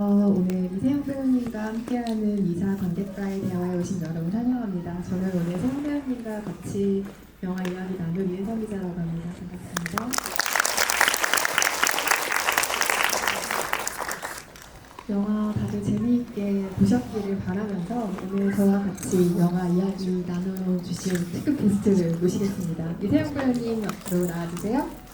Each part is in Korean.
오늘 이세영 배우님과 함께하는 이사 관객과의 대화에 오신 여러분 환영합니다. 저는 오늘 세영 배우님과 같이 영화 이야기 나눌 이혜성 기자라고 합니다. 반갑습니다. 영화 다들 재미있게 보셨기를 바라면서 오늘 저와 같이 영화 이야기 나눠주실 특급 게스트를 모시겠습니다. 이세영 배우님 앞으로 나와주세요.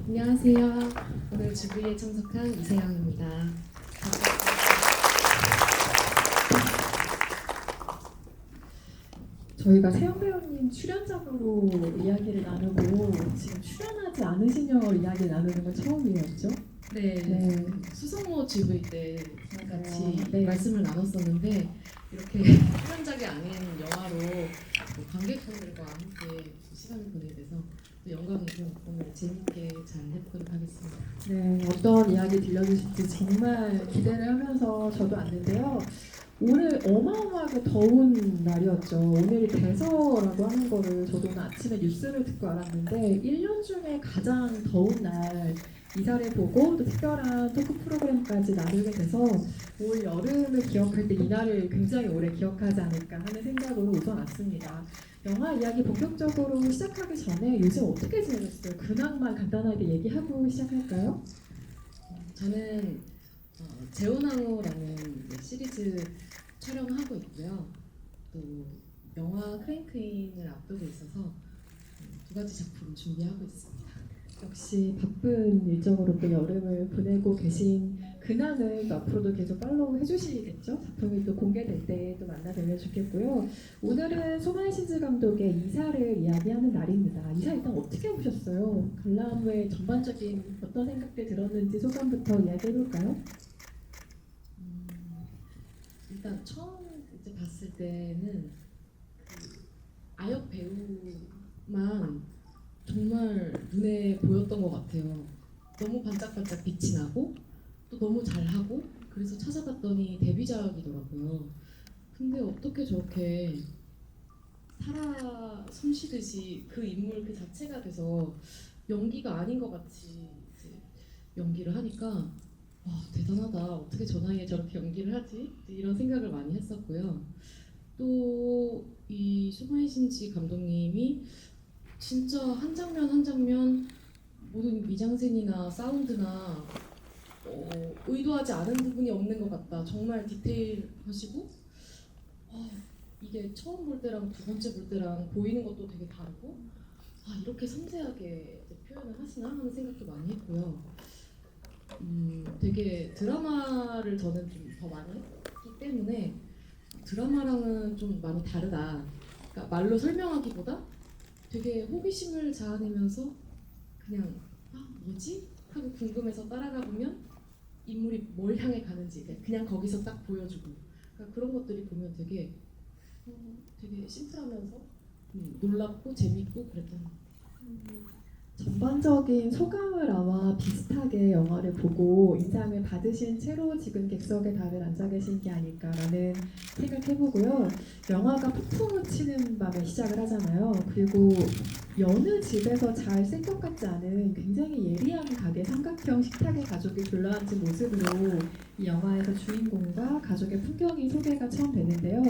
안녕하세요. 오늘 주부에 참석한 이세영입니다. 저희가 세영 배우님 출연작으로 이야기를 나누고 지금 출연하지 않으신 영화로 이야기 나누는 건 처음이었죠? 네, 네. 수성모 GV 때 같이 네. 말씀을 나눴었는데 이렇게 출연작이 아닌 영화로 관객분들과 함께 시간을 보내게 돼서 영광이고 오늘 재밌게 잘 해보도록 하겠습니다. 네, 어떤 이야기 들려주실지 정말 기대를 하면서 저도 왔는데요. 오늘 어마어마하게 더운 날이었죠. 오늘이 대서라고 하는 거를 저도 오늘 아침에 뉴스를 듣고 알았는데 1년 중에 가장 더운 날 이사를 보고 또 특별한 토크 프로그램까지 나누게 돼서 올 여름을 기억할 때 이 날을 굉장히 오래 기억하지 않을까 하는 생각으로 우선 왔습니다. 영화 이야기 본격적으로 시작하기 전에 요즘 어떻게 지내셨어요? 근황만 간단하게 얘기하고 시작할까요? 저는 재혼왕후라는 시리즈 촬영하고 있고요. 또 영화 크랭크인을 앞두고 있어서 두 가지 작품 준비하고 있습니다. 역시 바쁜 일정으로 또 여름을 보내고 계신 근황을 또 앞으로도 계속 팔로우 해주시겠죠? 작품이 또 공개될 때 또 만나뵈면 좋겠고요. 오늘은 소마이신즈 감독의 이사를 이야기하는 날입니다. 이사 일단 어떻게 보셨어요? 관람후에 전반적인 어떤 생각들 들었는지 소감부터 이야기해볼까요? 일단 처음 이제 봤을 때는 그 아역 배우만 정말 눈에 보였던 것 같아요. 너무 반짝반짝 빛이 나고 또 너무 잘하고 그래서 찾아봤더니 데뷔작이더라고요. 근데 어떻게 저렇게 살아 숨쉬듯이 그 인물 그 자체가 돼서 연기가 아닌 것 같이 이제 연기를 하니까 와 대단하다. 어떻게 저 나이에 저렇게 연기를 하지? 이런 생각을 많이 했었고요. 또 이 소마이신지 감독님이 진짜 한 장면 한 장면 모든 미장센이나 사운드나 의도하지 않은 부분이 없는 것 같다. 정말 디테일하시고 이게 처음 볼 때랑 두 번째 볼 때랑 보이는 것도 되게 다르고 이렇게 섬세하게 표현을 하시나 하는 생각도 많이 했고요. 되게 드라마를 저는 좀 더 많이 했기 때문에 드라마랑은 좀 많이 다르다. 그러니까 말로 설명하기보다 되게 호기심을 자아내면서 그냥 뭐지? 하고 궁금해서 따라가 보면 인물이 뭘 향해 가는지 그냥 거기서 딱 보여주고 그러니까 그런 것들이 보면 되게 심플하면서 놀랍고 재밌고 그랬던 것 같아요. 전반적인 소감을 아마 비슷하게 영화를 보고 인상을 받으신 채로 지금 객석에 다들 앉아 계신 게 아닐까라는 생각해보고요. 영화가 폭풍을 치는 밤에 시작을 하잖아요. 그리고 여느 집에서 잘 쓸 것 같지 않은 굉장히 예리한 가게 삼각형 식탁에 가족이 둘러앉은 모습으로 이 영화에서 주인공과 가족의 풍경이 소개가 처음 되는데요.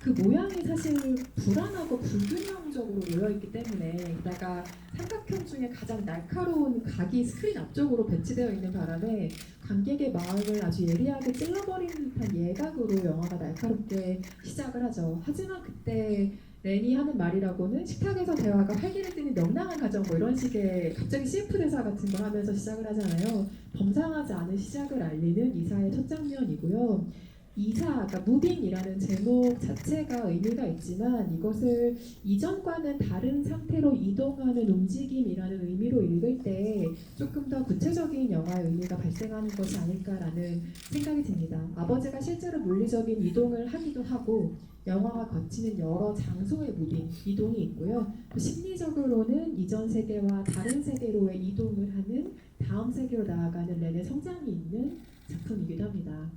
그 모양이 사실 불안하고 불균형적으로 놓여있기 때문에 게다가 삼각형 중에 가장 날카로운 각이 스크린 앞쪽으로 배치되어 있는 바람에 관객의 마음을 아주 예리하게 찔러버리는 듯한 예각으로 영화가 날카롭게 시작을 하죠. 하지만 그때 렌이 하는 말이라고는 식탁에서 대화가 활기를 띠는 명랑한 가정 뭐 이런 식의 갑자기 CF 대사 같은 걸 하면서 시작을 하잖아요. 범상하지 않은 시작을 알리는 이사의 첫 장면이고요. 이사, 그러니까 무빙이라는 제목 자체가 의미가 있지만 이것을 이전과는 다른 상태로 이동하는 움직임이라는 의미로 읽을 때 조금 더 구체적인 영화의 의미가 발생하는 것이 아닐까라는 생각이 듭니다. 아버지가 실제로 물리적인 이동을 하기도 하고 영화가 거치는 여러 장소의 무빙, 이동이 있고요. 또 심리적으로는 이전 세계와 다른 세계로의 이동을 하는 다음 세계로 나아가는 렌의 성장이 있는 작품이기도 합니다.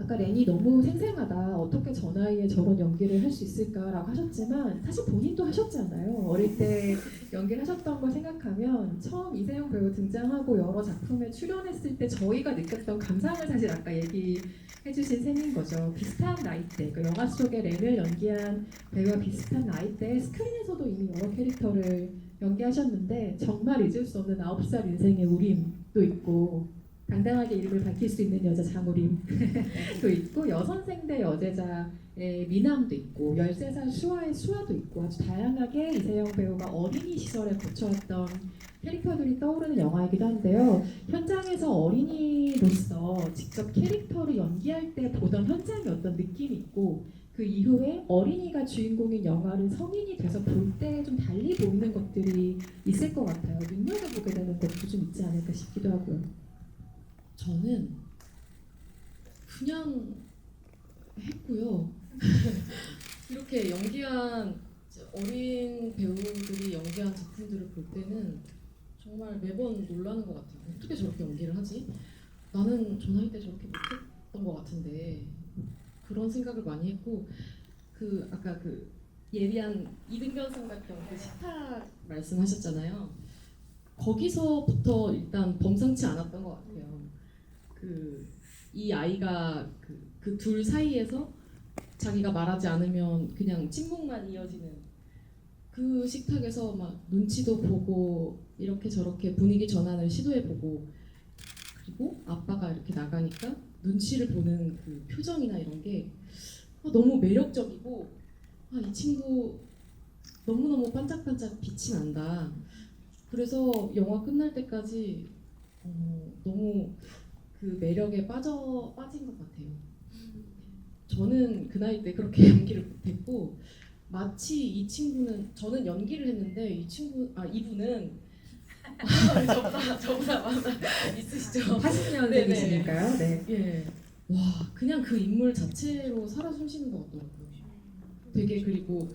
아까 렌이 너무 생생하다. 어떻게 저 나이에 저런 연기를 할 수 있을까라고 하셨지만 사실 본인도 하셨잖아요. 어릴 때 연기를 하셨던 걸 생각하면 처음 이세영 배우 등장하고 여러 작품에 출연했을 때 저희가 느꼈던 감상을 사실 아까 얘기해주신 셈인 거죠. 비슷한 나이대, 그 영화 속에 렌을 연기한 배우와 비슷한 나이대에 스크린에서도 이미 여러 캐릭터를 연기하셨는데 정말 잊을 수 없는 9살 인생의 우림도 있고 당당하게 이름을 밝힐 수 있는 여자 장우림도 있고 여선생대 여제자의 미남도 있고 13살 수아의 수아도 있고 아주 다양하게 이세영 배우가 어린이 시절에 거쳐왔던 캐릭터들이 떠오르는 영화이기도 한데요. 현장에서 어린이로서 직접 캐릭터를 연기할 때 보던 현장의 어떤 느낌이 있고 그 이후에 어린이가 주인공인 영화를 성인이 돼서 볼 때 좀 달리 보이는 것들이 있을 것 같아요. 눈여겨보게 되는 것도 좀 있지 않을까 싶기도 하고요. 저는 그냥 했고요. 이렇게 연기한 어린 배우들이 연기한 작품들을 볼 때는 정말 매번 놀라는 것 같아요. 어떻게 저렇게 연기를 하지? 나는 저 나이 때 저렇게 못했던 것 같은데 그런 생각을 많이 했고 그 아까 그 예리한 이등변 삼각형 그 식탁 말씀하셨잖아요. 거기서부터 일단 범상치 않았던 것 같아요. 그 이 아이가 그 둘 사이에서 자기가 말하지 않으면 그냥 침묵만 이어지는 그 식탁에서 막 눈치도 보고 이렇게 저렇게 분위기 전환을 시도해보고 그리고 아빠가 이렇게 나가니까 눈치를 보는 그 표정이나 이런 게 너무 매력적이고 이 친구 너무너무 반짝반짝 빛이 난다. 그래서 영화 끝날 때까지 너무 그 매력에 빠진 것 같아요. 저는 그 나이 때 그렇게 연기를 못했고 마치 이 친구는 저는 연기를 했는데 이분은 저보다 많아 있으시죠? 80년생이시니까요. 네. 예. 와 그냥 그 인물 자체로 살아 숨쉬는 것 같더라고요. 되게 그리고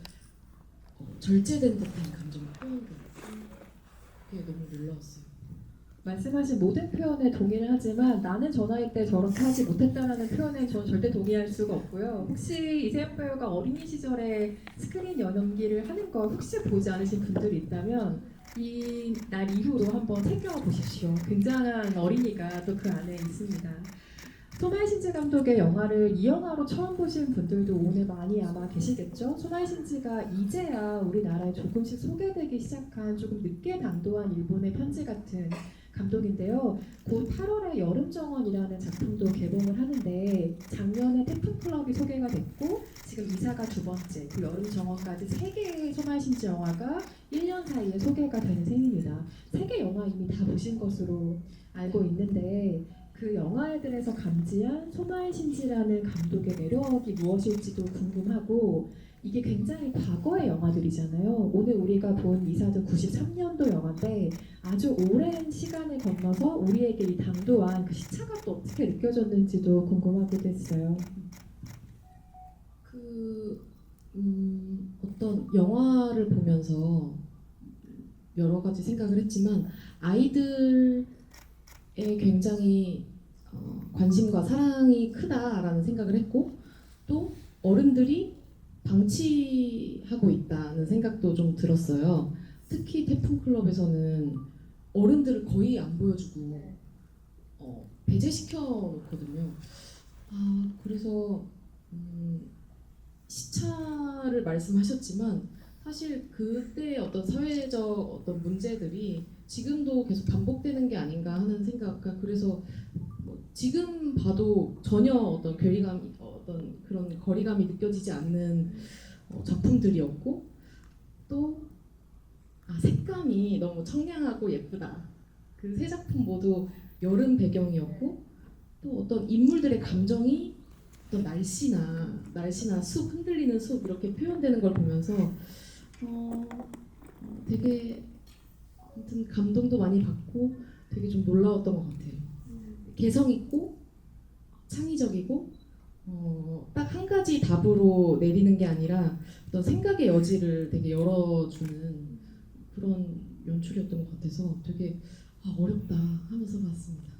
절제된 듯한 감정을 표현해요. 그게 너무 놀라웠어요. 말씀하신 모든 표현에 동의를 하지만 나는 저 나이 때 저렇게 하지 못했다라는 표현에 저는 절대 동의할 수가 없고요. 혹시 이세영 배우가 어린이 시절에 스크린 연기를 하는 걸 혹시 보지 않으신 분들이 있다면 이 날 이후로 한번 챙겨보십시오. 굉장한 어린이가 또 그 안에 있습니다. 소마이 신지 감독의 영화를 이 영화로 처음 보신 분들도 오늘 많이 아마 계시겠죠? 소마이 신지가 이제야 우리나라에 조금씩 소개되기 시작한 조금 늦게 당도한 일본의 편지 같은 감독인데요. 곧 8월에 여름정원이라는 작품도 개봉을 하는데 작년에 태풍 클럽이 소개가 됐고 지금 이사가 두 번째, 그 여름정원까지 3개의 소마이 신지 영화가 1년 사이에 소개가 되는 셈입니다. 3개 영화 이미 다 보신 것으로 알고 있는데 그 영화들에서 감지한 소마이 신지라는 감독의 매력이 무엇일지도 궁금하고 이게 굉장히 과거의 영화들이잖아요. 오늘 우리가 본 이사도 93년도 영화인데 아주 오랜 시간을 건너서 우리에게 이 당도한 그 시차가 또 어떻게 느껴졌는지도 궁금하기도 했어요. 어떤 영화를 보면서 여러 가지 생각을 했지만 아이들의 굉장히 관심과 사랑이 크다라는 생각을 했고 또 어른들이 방치하고 있다는 생각도 좀 들었어요. 특히 태풍클럽에서는 어른들을 거의 안 보여주고 배제시켜 놓거든요. 그래서 시차를 말씀하셨지만 사실 그때 어떤 사회적 어떤 문제들이 지금도 계속 반복되는 게 아닌가 하는 생각과 그래서 지금 봐도 전혀 어떤 어떤 그런 거리감이 느껴지지 않는 작품들이었고 또 색감이 너무 청량하고 예쁘다. 그 세 작품 모두 여름 배경이었고 또 어떤 인물들의 감정이 어떤 날씨나 숲 흔들리는 숲 이렇게 표현되는 걸 보면서 되게 아무튼 감동도 많이 받고 되게 좀 놀라웠던 것 같아요. 개성 있고 창의적이고 딱 한 가지 답으로 내리는 게 아니라 어떤 생각의 여지를 되게 열어주는 그런 연출이었던 것 같아서 되게 어렵다 하면서 봤습니다.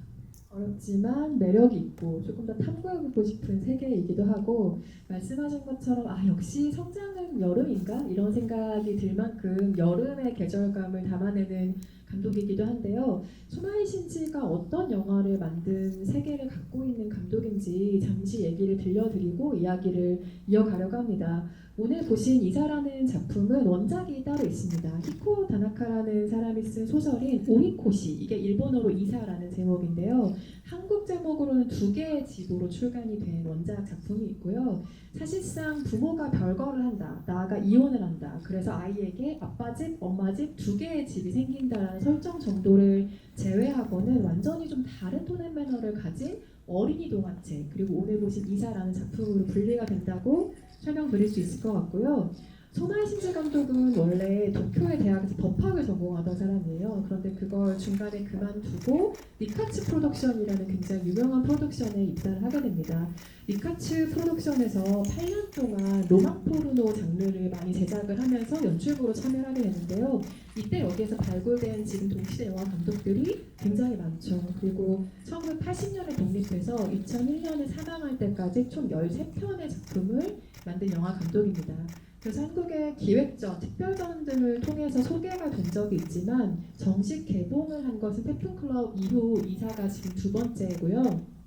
어렵지만 매력이 있고 조금 더 탐구해보고 싶은 세계이기도 하고, 말씀하신 것처럼 역시 성장은 여름인가? 이런 생각이 들 만큼 여름의 계절감을 담아내는 감독이기도 한데요. 소마이 신지가 어떤 영화를 만든 세계를 갖고 있는 감독인지 잠시 얘기를 들려드리고 이야기를 이어가려고 합니다. 오늘 보신 이사라는 작품은 원작이 따로 있습니다. 히코 다나카라는 사람이 쓴 소설인 오리코시, 이게 일본어로 이사라는 제목인데요. 한국 제목으로는 2개의 집으로 출간이 된 원작 작품이 있고요. 사실상 부모가 별거를 한다, 나아가 이혼을 한다, 그래서 아이에게 아빠 집, 엄마 집 2개의 집이 생긴다라는 설정 정도를 제외하고는 완전히 좀 다른 톤 앤 매너를 가진 어린이 동화책, 그리고 오늘 보신 이사라는 작품으로 분리가 된다고 설명드릴 수 있을 것 같고요. 소마이 신지 감독은 원래 도쿄의 대학에서 법학을 전공하던 사람이에요. 그런데 그걸 중간에 그만두고 니카츠 프로덕션이라는 굉장히 유명한 프로덕션에 입사를 하게 됩니다. 니카츠 프로덕션에서 8년 동안 로망 포르노 장르를 많이 제작을 하면서 연출부로 참여를 하게 되는데요. 이때 여기에서 발굴된 지금 동시대 영화 감독들이 굉장히 많죠. 그리고 1980년에 독립해서 2001년에 사망할 때까지 총 13편의 작품을 만든 영화 감독입니다. 그래서 한국의 기획전, 특별전 등을 통해서 소개가 된 적이 있지만 정식 개봉을 한 것은 태풍클럽 이후 이사가 지금 2번째고요.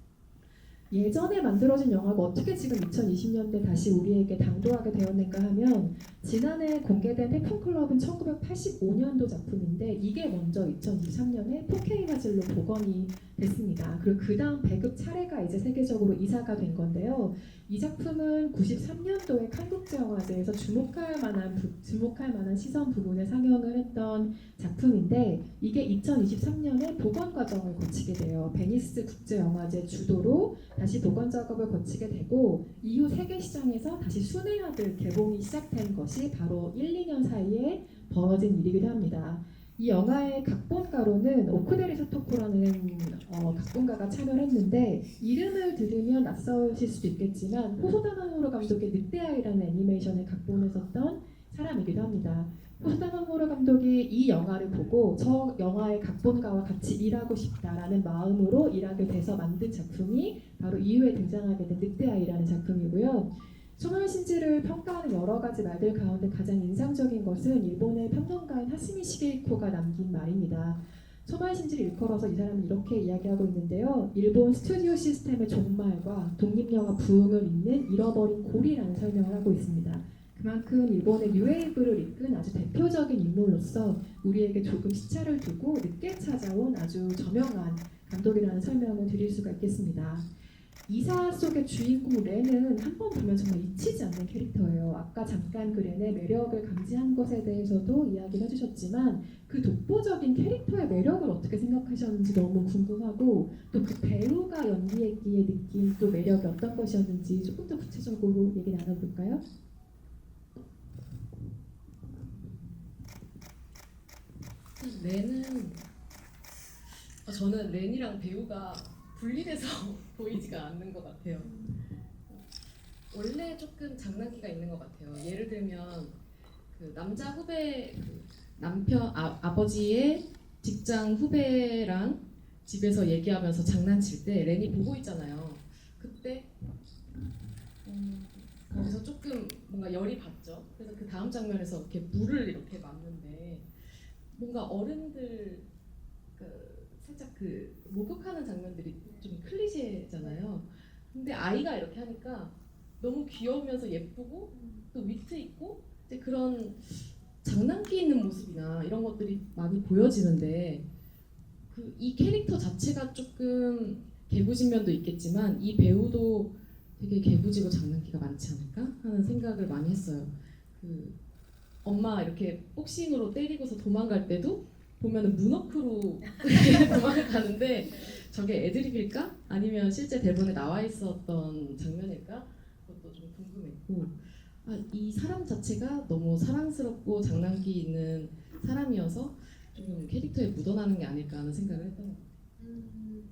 예전에 만들어진 영화가 어떻게 지금 2020년대 다시 우리에게 당도하게 되었는가 하면, 지난해 공개된 태풍클럽은 1985년도 작품인데 이게 먼저 2023년에 4K 화질로 복원이 됐습니다. 그리고 그 다음 배급 차례가 이제 세계적으로 이사가 된 건데요. 이 작품은 93년도에 칸국제영화제에서 주목할 만한 시선 부분에 상영을 했던 작품인데, 이게 2023년에 복원 과정을 거치게 돼요. 베니스 국제영화제 주도로 다시 복원 작업을 거치게 되고, 이후 세계 시장에서 다시 순회하듯 개봉이 시작된 것이 바로 1, 2년 사이에 벌어진 일이기도 합니다. 이 영화의 각본가로는 오쿠데리 사토코라는 각본가가 참여를 했는데, 이름을 들으면 낯설실 수도 있겠지만 호소다 마모루 감독의 늑대아이라는 애니메이션의 각본을 썼던 사람이기도 합니다. 호소다 마모루 감독이 이 영화를 보고 저 영화의 각본가와 같이 일하고 싶다라는 마음으로 일하게 돼서 만든 작품이 바로 이후에 등장하게 된 늑대아이라는 작품이고요. 소마이 신지를 평가하는 여러 가지 말들 가운데 가장 인상적인 것은 일본의 평론가인 하스미 시게이코가 남긴 말입니다. 소마이 신지를 일컬어서 이 사람은 이렇게 이야기하고 있는데요. 일본 스튜디오 시스템의 종말과 독립영화 부흥을 잇는 잃어버린 고리라는 설명을 하고 있습니다. 그만큼 일본의 뉴웨이브를 이끈 아주 대표적인 인물로서 우리에게 조금 시차를 두고 늦게 찾아온 아주 저명한 감독이라는 설명을 드릴 수가 있겠습니다. 이사 속의 주인공 렌은 한 번 보면 정말 잊히지 않는 캐릭터예요. 아까 잠깐 그 렌의 매력을 감지한 것에 대해서도 이야기를 해주셨지만, 그 독보적인 캐릭터의 매력을 어떻게 생각하셨는지 너무 궁금하고, 또 그 배우가 연기했기에 느낀 또 매력이 어떤 것이었는지 조금 더 구체적으로 얘기 나눠볼까요? 렌은 저는 렌이랑 배우가 분리돼서 보이지가 않는 것 같아요. 원래 조금 장난기가 있는 것 같아요. 예를 들면 그 남자 후배, 그 남편 아버지의 직장 후배랑 집에서 얘기하면서 장난칠 때 렌이 보고 있잖아요. 그때 거기서 조금 뭔가 열이 받죠. 그래서 그 다음 장면에서 이렇게 물을 이렇게 맞는데, 뭔가 어른들 살짝 그 목욕하는 장면들이 좀 클리셰잖아요. 근데 아이가 이렇게 하니까 너무 귀여우면서 예쁘고 또 위트 있고 이제 그런 장난기 있는 모습이나 이런 것들이 많이 보여지는데, 이 캐릭터 자체가 조금 개구진 면도 있겠지만 이 배우도 되게 개구지고 장난기가 많지 않을까 하는 생각을 많이 했어요. 그 엄마 이렇게 복싱으로 때리고서 도망갈 때도 보면은 문워크로 도망을 가는데, 저게 애드립일까? 아니면 실제 대본에 나와 있었던 장면일까? 그것도 좀 궁금했고, 이 사람 자체가 너무 사랑스럽고 장난기 있는 사람이어서 좀 캐릭터에 묻어나는 게 아닐까 하는 생각을 했던 것 같아요.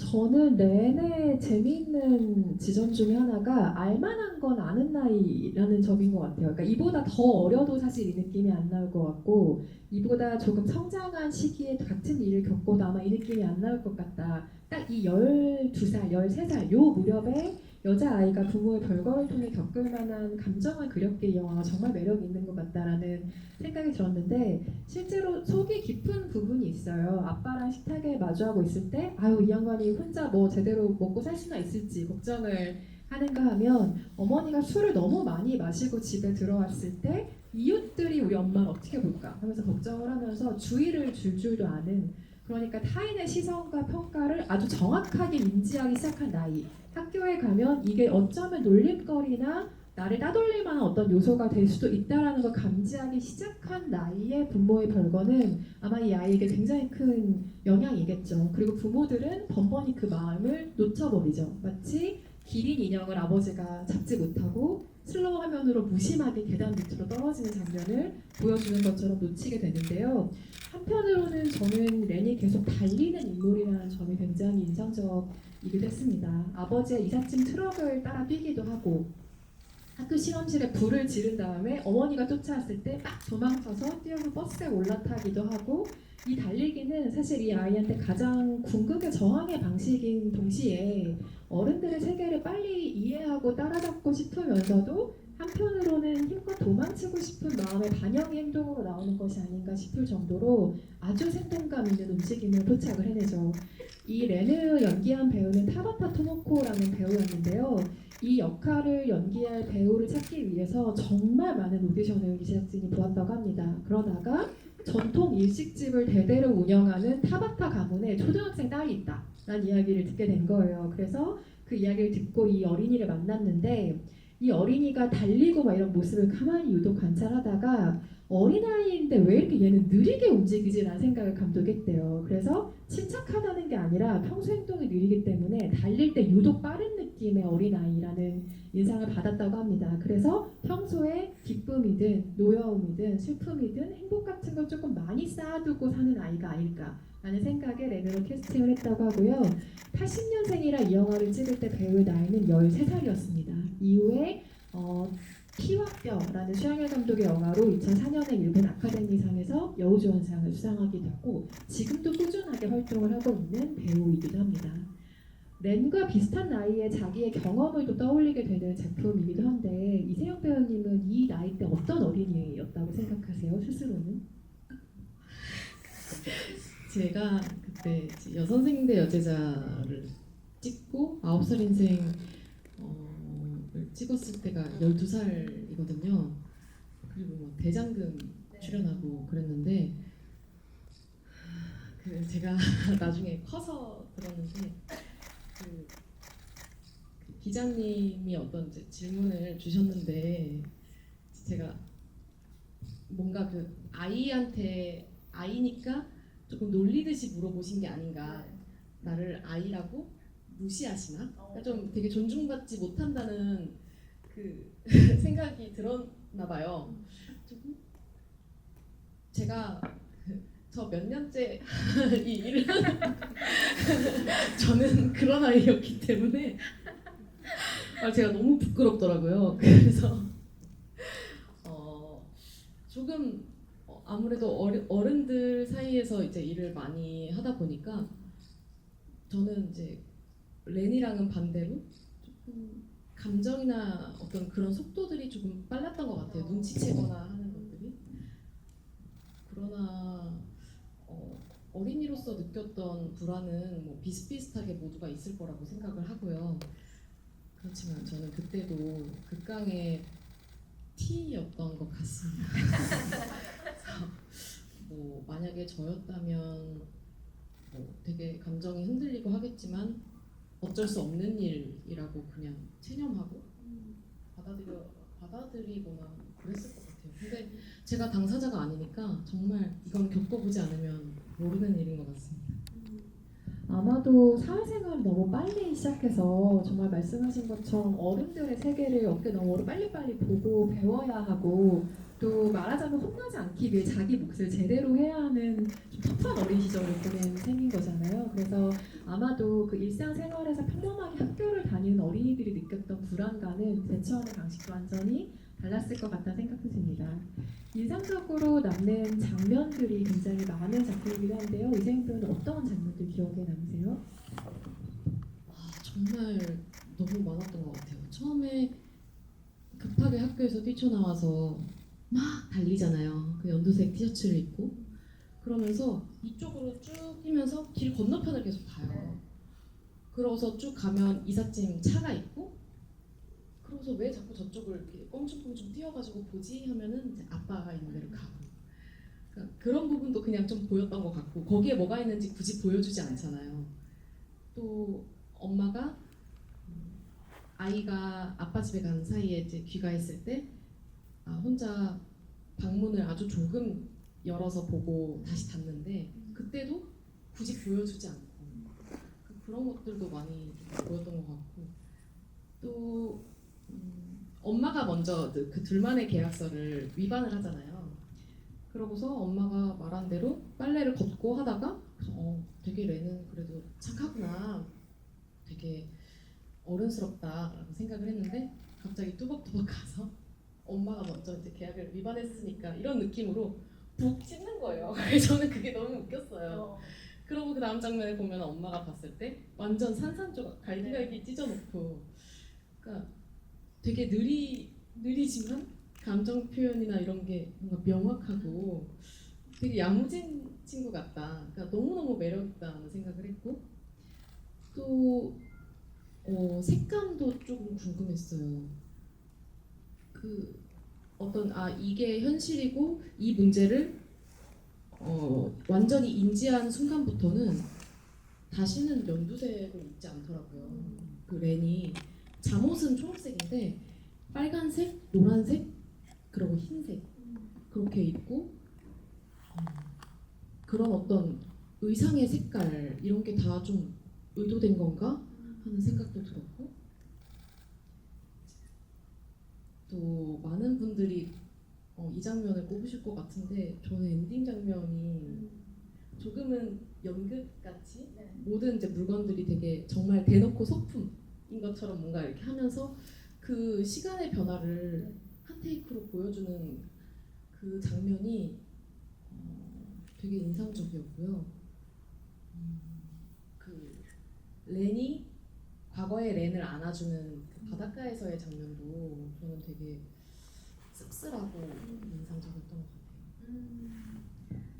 저는 내내 재미있는 지점 중에 하나가 알만한 건 아는 나이라는 점인 것 같아요. 그러니까 이보다 더 어려도 사실 이 느낌이 안 나올 것 같고 이보다 조금 성장한 시기에 같은 일을 겪고도 아마 이 느낌이 안 나올 것 같다. 딱 이 12살, 13살 요 무렵에 여자아이가 부모의 별거를 통해 겪을 만한 감정을 그렸기에 이 영화가 정말 매력이 있는 것 같다라는 생각이 들었는데 실제로 속이 깊은 부분이 있어요. 아빠랑 식탁에 마주하고 있을 때 아유 이 양반이 혼자 뭐 제대로 먹고 살 수나 있을지 걱정을 하는가 하면 어머니가 술을 너무 많이 마시고 집에 들어왔을 때 이웃들이 우리 엄마를 어떻게 볼까 하면서 걱정을 하면서 주의를 줄 줄도 아는 그러니까 타인의 시선과 평가를 아주 정확하게 인지하기 시작한 나이 학교에 가면 이게 어쩌면 놀림거리나 나를 따돌릴 만한 어떤 요소가 될 수도 있다라는 걸 감지하기 시작한 나이에 부모의 별거는 아마 이 아이에게 굉장히 큰 영향이겠죠. 그리고 부모들은 번번이 그 마음을 놓쳐버리죠. 마치 기린 인형을 아버지가 잡지 못하고 슬로우 화면으로 무심하게 계단 밑으로 떨어지는 장면을 보여주는 것처럼 놓치게 되는데요. 한편으로는 저는 렌이 계속 달리는 인물이라는 점이 굉장히 인상적이기도 했습니다. 아버지의 이삿짐 트럭을 따라 뛰기도 하고 학교 실험실에 불을 지른 다음에 어머니가 쫓아왔을 때 막 도망쳐서 뛰어서 버스에 올라타기도 하고 이 달리기는 사실 이 아이한테 가장 궁극의 저항의 방식인 동시에 어른들의 세계를 빨리 이해하고 따라잡고 싶으면서도 한편으로는 힘껏 도망치고 싶은 마음의 반영의 행동으로 나오는 것이 아닌가 싶을 정도로 아주 생동감 있는 움직임을 포착을 해내죠. 이 렌을 연기한 배우는 타바타 토모코라는 배우였는데요. 이 역할을 연기할 배우를 찾기 위해서 정말 많은 오디션을 이 제작진이 보았다고 합니다. 그러다가 전통 일식집을 대대로 운영하는 타바타 가문에 초등학생 딸이 있다라는 이야기를 듣게 된 거예요. 그래서 그 이야기를 듣고 이 어린이를 만났는데 이 어린이가 달리고 막 이런 모습을 가만히 유독 관찰하다가 어린아이인데 왜 이렇게 얘는 느리게 움직이지라는 생각을 감독했대요. 그래서 침착하다는 게 아니라 평소 행동이 느리기 때문에 달릴 때 유독 빠른 느낌의 어린아이라는 인상을 받았다고 합니다. 그래서 평소에 기쁨이든 노여움이든 슬픔이든 행복 같은 걸 조금 많이 쌓아두고 사는 아이가 아닐까라는 생각에 렌으로 캐스팅을 했다고 하고요. 80년생이라 이 영화를 찍을 때 배우의 나이는 13살이었습니다. 이후에 피와 뼈라는 슈앙엘 감독의 영화로 2004년에 일본 아카데미상에서 여우조연상을 수상하게 됐고 지금도 꾸준하게 활동을 하고 있는 배우이기도 합니다. 렌과 비슷한 나이에 자기의 경험을 또 떠올리게 되는 제품이기도 한데 이세영 배우님은 이 나이 때 어떤 어린이였다고 생각하세요? 스스로는? 제가 그때 이제 여선생 대 여제자를 찍고 9살 인생을 찍었을 때가 12살이거든요. 그리고 뭐 대장금 출연하고 그랬는데 그 제가 나중에 커서 들었는데 그 기자님이 어떤 이제 질문을 주셨는데 제가 뭔가 그 아이한테 아이니까 조금 놀리듯이 물어보신 게 아닌가. 나를 아이라고 무시하시나? 그러니까 좀 되게 존중받지 못한다는 그 생각이 들었나 봐요. 조금 제가 저 몇 년째 이 일을 저는 그런 아이였기 때문에 제가 너무 부끄럽더라고요. 그래서 조금 아무래도 어른들 사이에서 이제 일을 많이 하다 보니까 저는 이제 렌이랑은 반대로 조금 감정이나 어떤 그런 속도들이 조금 빨랐던 것 같아요. 눈치채거나 하는 것들이. 그러나 어린이로서 느꼈던 불안은 뭐 비슷비슷하게 모두가 있을 거라고 생각을 하고요. 그렇지만 저는 그때도 극강의 T였던 것 같습니다. 그래서 뭐 만약에 저였다면 뭐 되게 감정이 흔들리고 하겠지만 어쩔 수 없는 일이라고 그냥 체념하고 받아들이거나 그랬을 것 같아요. 근데 제가 당사자가 아니니까 정말 이건 겪어보지 않으면 모르는 일인 것 같습니다. 아마도 사회생활을 너무 빨리 시작해서 정말 말씀하신 것처럼 어른들의 세계를 어깨너머로 빨리빨리 보고 배워야 하고 또 말하자면 혼나지 않기 위해 자기 몫을 제대로 해야 하는 좀 터프한 어린 시절을 보낸 셈인 거잖아요. 그래서 아마도 그 일상생활에서 평범하게 학교를 다니는 어린이들이 느꼈던 불안감은 대처하는 방식도 완전히 달랐을 것 같다는 생각도 듭니다. 인상적으로 남는 장면들이 굉장히 많은 작품이기도 한데요. 이생님은 어떤 장면들 기억에 남으세요? 정말 너무 많았던 것 같아요. 처음에 급하게 학교에서 뛰쳐나와서 막 달리잖아요. 그 연두색 티셔츠를 입고 그러면서 이쪽으로 쭉 뛰면서 길 건너편을 계속 가요. 그러고서 쭉 가면 이삿짐 차가 있고 그러고서 왜 자꾸 저쪽을 이렇게 껑충껑충 뛰어가지고 보지 하면은 이제 아빠가 있는 데를 가고 그러니까 그런 부분도 그냥 좀 보였던 것 같고 거기에 뭐가 있는지 굳이 보여주지 않잖아요. 또 엄마가 아이가 아빠 집에 간 사이에 이제 귀가했을 때 혼자 방문을 아주 조금 열어서 보고 다시 닫는데 그때도 굳이 보여주지 않고 그런 것들도 많이 보였던 것 같고 또 엄마가 먼저 그 둘만의 계약서를 위반을 하잖아요. 그러고서 엄마가 말한 대로 빨래를 걷고 하다가 되게 레는 그래도 착하구나 되게 어른스럽다라고 생각을 했는데 갑자기 뚜벅뚜벅 가서 엄마가 먼저 이제 계약을 위반했으니까 이런 느낌으로 푹 찢는 거예요. 그래서 저는 그게 너무 웃겼어요. 그러고 그 다음 장면에 보면 엄마가 봤을 때 완전 산산조각 갈기갈기 찢어놓고 그러니까 되게 느리지만 감정 표현이나 이런 게 뭔가 명확하고 되게 야무진 친구 같다. 그러니까 너무너무 매력있다는 생각을 했고 또 색감도 조금 궁금했어요. 그 어떤 이게 현실이고 이 문제를 완전히 인지한 순간부터는 다시는 연두색을 입지 않더라고요. 그 렌이 잠옷은 초록색인데 빨간색, 노란색, 그리고 흰색 그렇게 입고 그런 어떤 의상의 색깔 이런 게 다 좀 의도된 건가 하는 생각도 들었고 또 많은 분들이 이 장면을 꼽으실 것 같은데 저는 엔딩 장면이 조금은 연극같이 모든 이제 물건들이 되게 정말 대놓고 소품인 것처럼 뭔가 이렇게 하면서 그 시간의 변화를 한 테이크로 보여주는 그 장면이 되게 인상적이었고요. 그 렌이 과거의 렌을 안아주는 그 바닷가에서의 장면도 저는 되게 씁쓸하고 인상적이었던 것 같아요.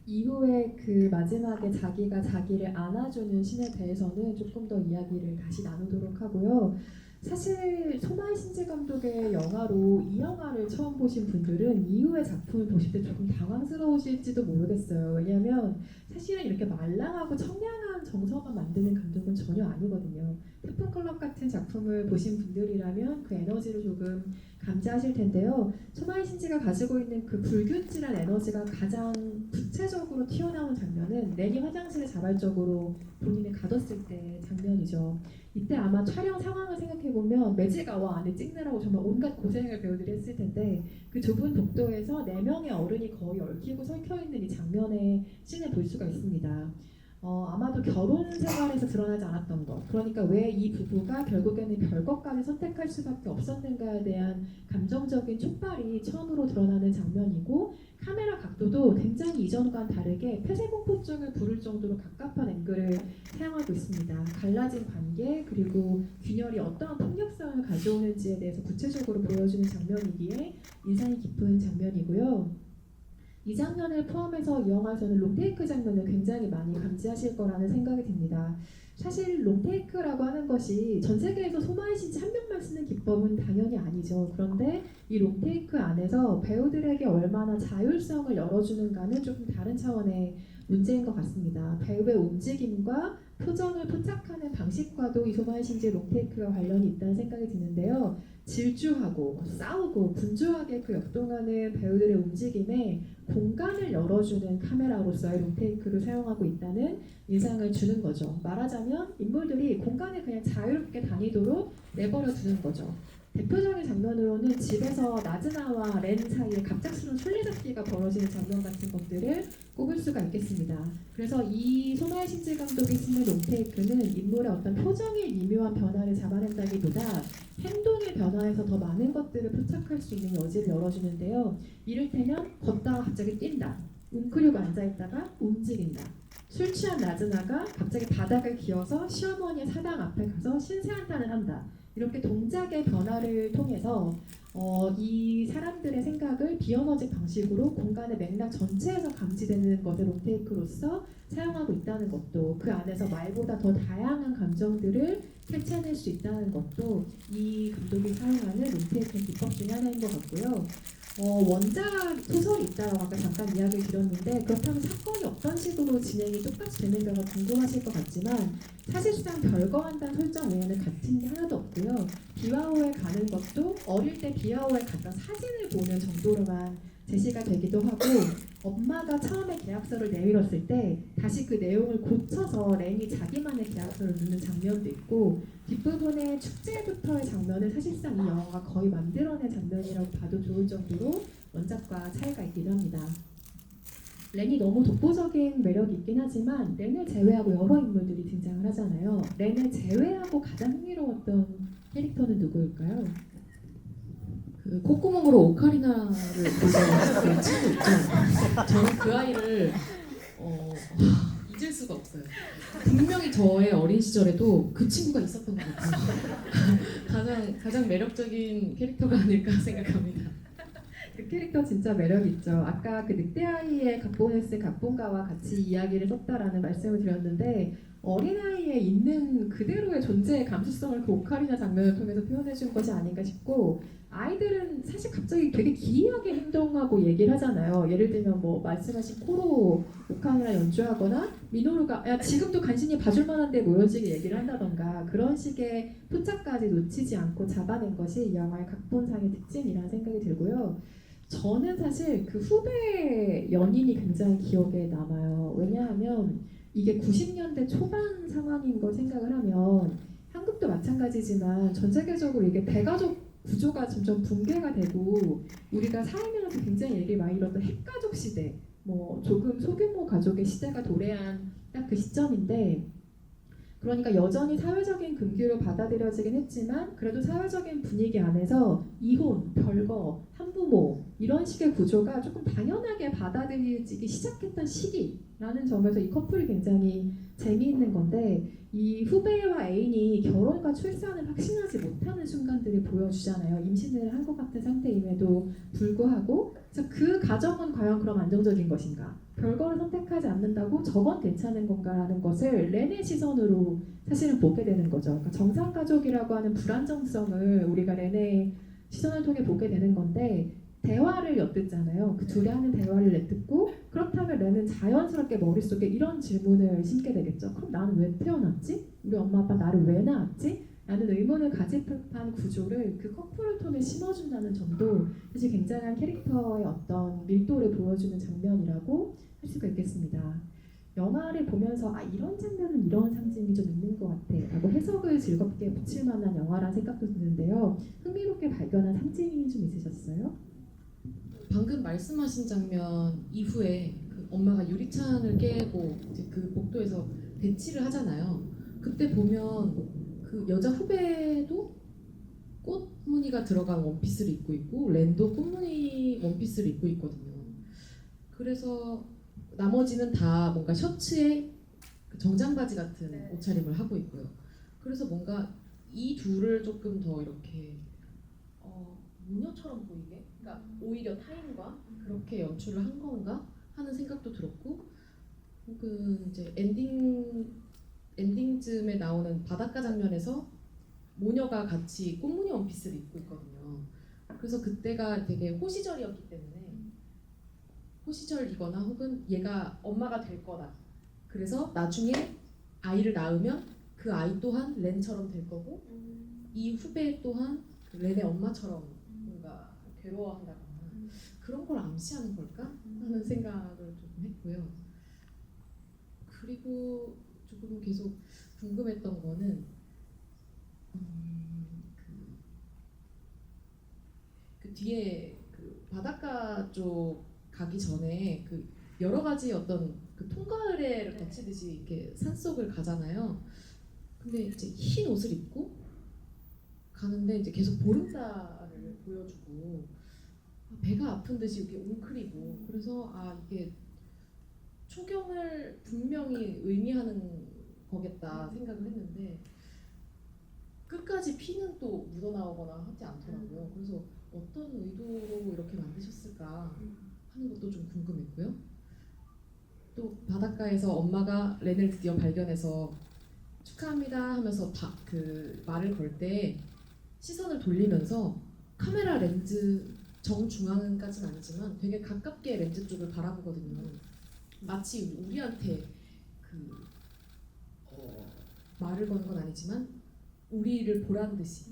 이후에 그 마지막에 자기가 자기를 안아주는 신에 대해서는 조금 더 이야기를 다시 나누도록 하고요. 사실 소마이 신지 감독의 영화로 이 영화를 처음 보신 분들은 이후의 작품을 보실 때 조금 당황스러우실지도 모르겠어요. 왜냐하면 사실은 이렇게 말랑하고 청량한 정서만 만드는 감독은 전혀 아니거든요. 태풍클럽 같은 작품을 보신 분들이라면 그 에너지를 조금 감지하실 텐데요. 소마이 신지가 가지고 있는 그 불균질한 에너지가 가장 구체적으로 튀어나오는 장면은 렌이 화장실에 자발적으로 본인을 가뒀을 때 장면이죠. 이때 아마 촬영 상황을 생각해보면 매직아워 안에 찍느라고 정말 온갖 고생을 배우들이 했을 텐데 그 좁은 복도에서 4명의 어른이 거의 얽히고 설켜있는 이 장면의 씬을 볼 수가 있습니다. 아마도 결혼 생활에서 드러나지 않았던 것, 그러니까 왜 이 부부가 결국에는 별것까지 선택할 수밖에 없었는가에 대한 감정적인 촉발이 처음으로 드러나는 장면이고 카메라 각도도 굉장히 이전과는 다르게 폐쇄공포증을 부를 정도로 갑갑한 앵글을 사용하고 있습니다. 갈라진 관계 그리고 균열이 어떠한 폭력성을 가져오는지에 대해서 구체적으로 보여주는 장면이기에 인상이 깊은 장면이고요. 이 장면을 포함해서 이 영화에서는 롱테이크 장면을 굉장히 많이 감지하실 거라는 생각이 듭니다. 사실 롱테이크라고 하는 것이 전 세계에서 소마이 신지 한 명만 쓰는 기법은 당연히 아니죠. 그런데 이 롱테이크 안에서 배우들에게 얼마나 자율성을 열어주는가는 조금 다른 차원의 문제인 것 같습니다. 배우의 움직임과 표정을 포착하는 방식과도 이 소마이 신지 롱테이크가 관련이 있다는 생각이 드는데요. 질주하고 싸우고 분주하게 그 역동하는 배우들의 움직임에 공간을 열어주는 카메라로서의 롱테이크를 사용하고 있다는 인상을 주는 거죠. 말하자면 인물들이 공간에 그냥 자유롭게 다니도록 내버려 두는 거죠. 대표적인 장면으로는 집에서 나즈나와 렌 사이에 갑작스러운 술래잡기가 벌어지는 장면 같은 것들을 꼽을 수가 있겠습니다. 그래서 이 소나이 신지 감독이 쓰는 롱테이크는 인물의 어떤 표정의 미묘한 변화를 잡아낸다기보다 행동의 변화에서 더 많은 것들을 포착할 수 있는 여지를 열어주는데요. 이를테면 걷다가 갑자기 뛴다. 웅크리고 앉아있다가 움직인다. 술 취한 나즈나가 갑자기 바닥을 기어서 시어머니의 사당 앞에 가서 신세한탄을 한다. 이렇게 동작의 변화를 통해서 이 사람들의 생각을 비언어적 방식으로 공간의 맥락 전체에서 감지되는 것을 롱테이크로서 사용하고 있다는 것도, 그 안에서 말보다 더 다양한 감정들을 캐치해낼 수 있다는 것도 이 감독이 사용하는 롱테이크의 기법 중에 하나인 것 같고요. 원작 소설이 있다고 아까 잠깐 이야기를 드렸는데, 그렇다면 사건이 어떤 식으로 진행이 똑같이 되는가가 궁금하실 것 같지만 사실상 별거한다는 설정 외에는 같은 게 하나도 없고요. 비와호에 가는 것도 어릴 때 비와호에 갔던 사진을 보는 정도로만 제시가 되기도 하고, 엄마가 처음에 계약서를 내밀었을 때 다시 그 내용을 고쳐서 렌이 자기만의 계약서를 넣는 장면도 있고, 뒷부분의 축제부터의 장면은 사실상 이 영화가 거의 만들어낸 장면이라고 봐도 좋을 정도로 원작과 차이가 있기도 합니다. 렌이 너무 독보적인 매력이 있긴 하지만 렌을 제외하고 여러 인물들이 등장을 하잖아요. 렌을 제외하고 가장 흥미로웠던 캐릭터는 누구일까요? 그 콧구멍으로 오카리나를 보던 그 친구 있죠. 저는 그 아이를 잊을 수가 없어요. 분명히 저의 어린 시절에도 그 친구가 있었던 것 같아요. 가장 매력적인 캐릭터가 아닐까 생각합니다. 그 캐릭터 진짜 매력 있죠. 아까 그 늑대아이의 각본을 쓴 각본가와 같이 이야기를 썼다라는 말씀을 드렸는데, 어린아이에 있는 그대로의 존재의 감수성을 그 오카리나 장면을 통해서 표현해준 것이 아닌가 싶고, 아이들은 사실 갑자기 되게 기이하게 행동하고 얘기를 하잖아요. 예를 들면 뭐 말씀하신 코로 오카리나 연주하거나 미노루가 야 지금도 간신히 봐줄 만한데 뭐 이런 식의 얘기를 한다던가, 그런 식의 포착까지 놓치지 않고 잡아낸 것이 이 영화의 각본상의 특징이라는 생각이 들고요. 저는 사실 그 후배 연인이 굉장히 기억에 남아요. 왜냐하면 이게 90년대 초반 상황인 걸 생각을 하면, 한국도 마찬가지지만 전 세계적으로 이게 대가족 구조가 점점 붕괴가 되고, 우리가 살면서 굉장히 얘기 많이 들었던 핵가족 시대, 뭐 조금 소규모 가족의 시대가 도래한 딱 그 시점인데, 그러니까 여전히 사회적인 금기로 받아들여지긴 했지만 그래도 사회적인 분위기 안에서 이혼, 별거, 한부모 이런 식의 구조가 조금 당연하게 받아들여지기 시작했던 시기라는 점에서 이 커플이 굉장히 재미있는 건데, 이 후배와 애인이 결혼과 출산을 확신하지 못하는 순간들을 보여주잖아요. 임신을 한 것 같은 상태임에도 불구하고. 그래서 그 가정은 과연 그럼 안정적인 것인가? 별거를 선택하지 않는다고 저건 괜찮은 건가라는 것을 렌의 시선으로 사실은 보게 되는 거죠. 그러니까 정상가족이라고 하는 불안정성을 우리가 렌의 시선을 통해 보게 되는 건데, 대화를 엿듣잖아요. 그 둘이 하는 대화를 엿듣고, 그렇다면 렌은 자연스럽게 머릿속에 이런 질문을 심게 되겠죠. 그럼 나는 왜 태어났지? 우리 엄마 아빠 나를 왜 낳았지? 라는 의문을 가질 듯한 구조를 그 커플을 통해 심어준다는 점도 사실 굉장한 캐릭터의 어떤 밀도를 보여주는 장면이라고 할 수가 있겠습니다. 영화를 보면서 이런 장면은 이런 상징이 좀 있는 것 같아 라고 해석을 즐겁게 붙일 만한 영화라는 생각도 드는데요. 흥미롭게 발견한 상징이 좀 있으셨어요? 방금 말씀하신 장면 이후에 그 엄마가 유리창을 깨고 이제 그 복도에서 대치를 하잖아요. 그때 보면 그 여자 후배도 꽃무늬가 들어간 원피스를 입고 있고, 렌도 꽃무늬 원피스를 입고 있거든요. 그래서 나머지는 다 뭔가 셔츠에 정장 바지 같은 옷차림을 하고 있고요. 그래서 뭔가 이 둘을 조금 더 이렇게 모녀처럼 보이게, 그러니까 오히려 타인과 그렇게 연출을 한 건가 하는 생각도 들었고, 혹은 이제 엔딩쯤에 나오는 바닷가 장면에서 모녀가 같이 꽃무늬 원피스를 입고 있거든요. 그래서 그때가 되게 호시절이었기 때문에, 호시절이거나 혹은 얘가 엄마가 될 거다. 그래서 나중에 아이를 낳으면 그 아이 또한 렌처럼 될 거고, 이 후배 또한 그 렌의 엄마처럼 뭔가 괴로워한다거나 그런 걸 암시하는 걸까 하는 생각을 좀 했고요. 그리고 조금 계속 궁금했던 거는 그 뒤에 그 바닷가 쪽 가기 전에 그 여러 가지 어떤 그 통과의례를 거치듯이 이렇게 산속을 가잖아요. 근데 이제 흰 옷을 입고 가는데 이제 계속 보름달을 보여주고 배가 아픈 듯이 이렇게 웅크리고 그래서 아 이게 초경을 분명히 의미하는 거겠다 생각을 했는데 끝까지 피는 또 묻어나오거나 하지 않더라고요. 그래서 어떤 의도로 이렇게 만드셨을까 하는 것도 좀 궁금했고요. 또 바닷가에서 엄마가 렌을 드디어 발견해서 축하합니다 하면서 그 말을 걸 때 시선을 돌리면서 카메라 렌즈 정중앙까지는 아니지만 되게 가깝게 렌즈 쪽을 바라보거든요. 마치 우리한테 그 말을 거는 건 아니지만 우리를 보란 듯이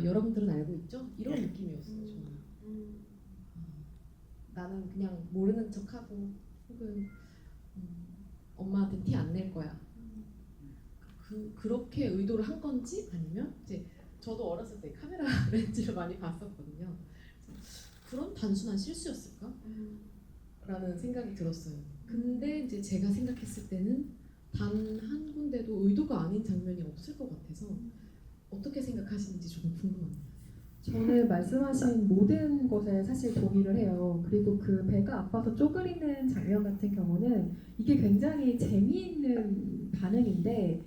여러분들은 알고 있죠? 이런 느낌이었어요. 정말. 나는 그냥 모르는 척하고 혹은 엄마한테 티 안 낼 거야. 그렇게 의도를 한 건지 아니면 이제 저도 어렸을 때 카메라 렌즈를 많이 봤었거든요. 그런 단순한 실수였을까? 라는 생각이 들었어요. 근데 이제 제가 생각했을 때는 단 한 군데도 의도가 아닌 장면이 없을 것 같아서 어떻게 생각하시는지 조금 궁금합니다. 저는 말씀하신 모든 것에 사실 동의를 해요. 그리고 그 배가 아파서 쪼그리는 장면 같은 경우는 이게 굉장히 재미있는 반응인데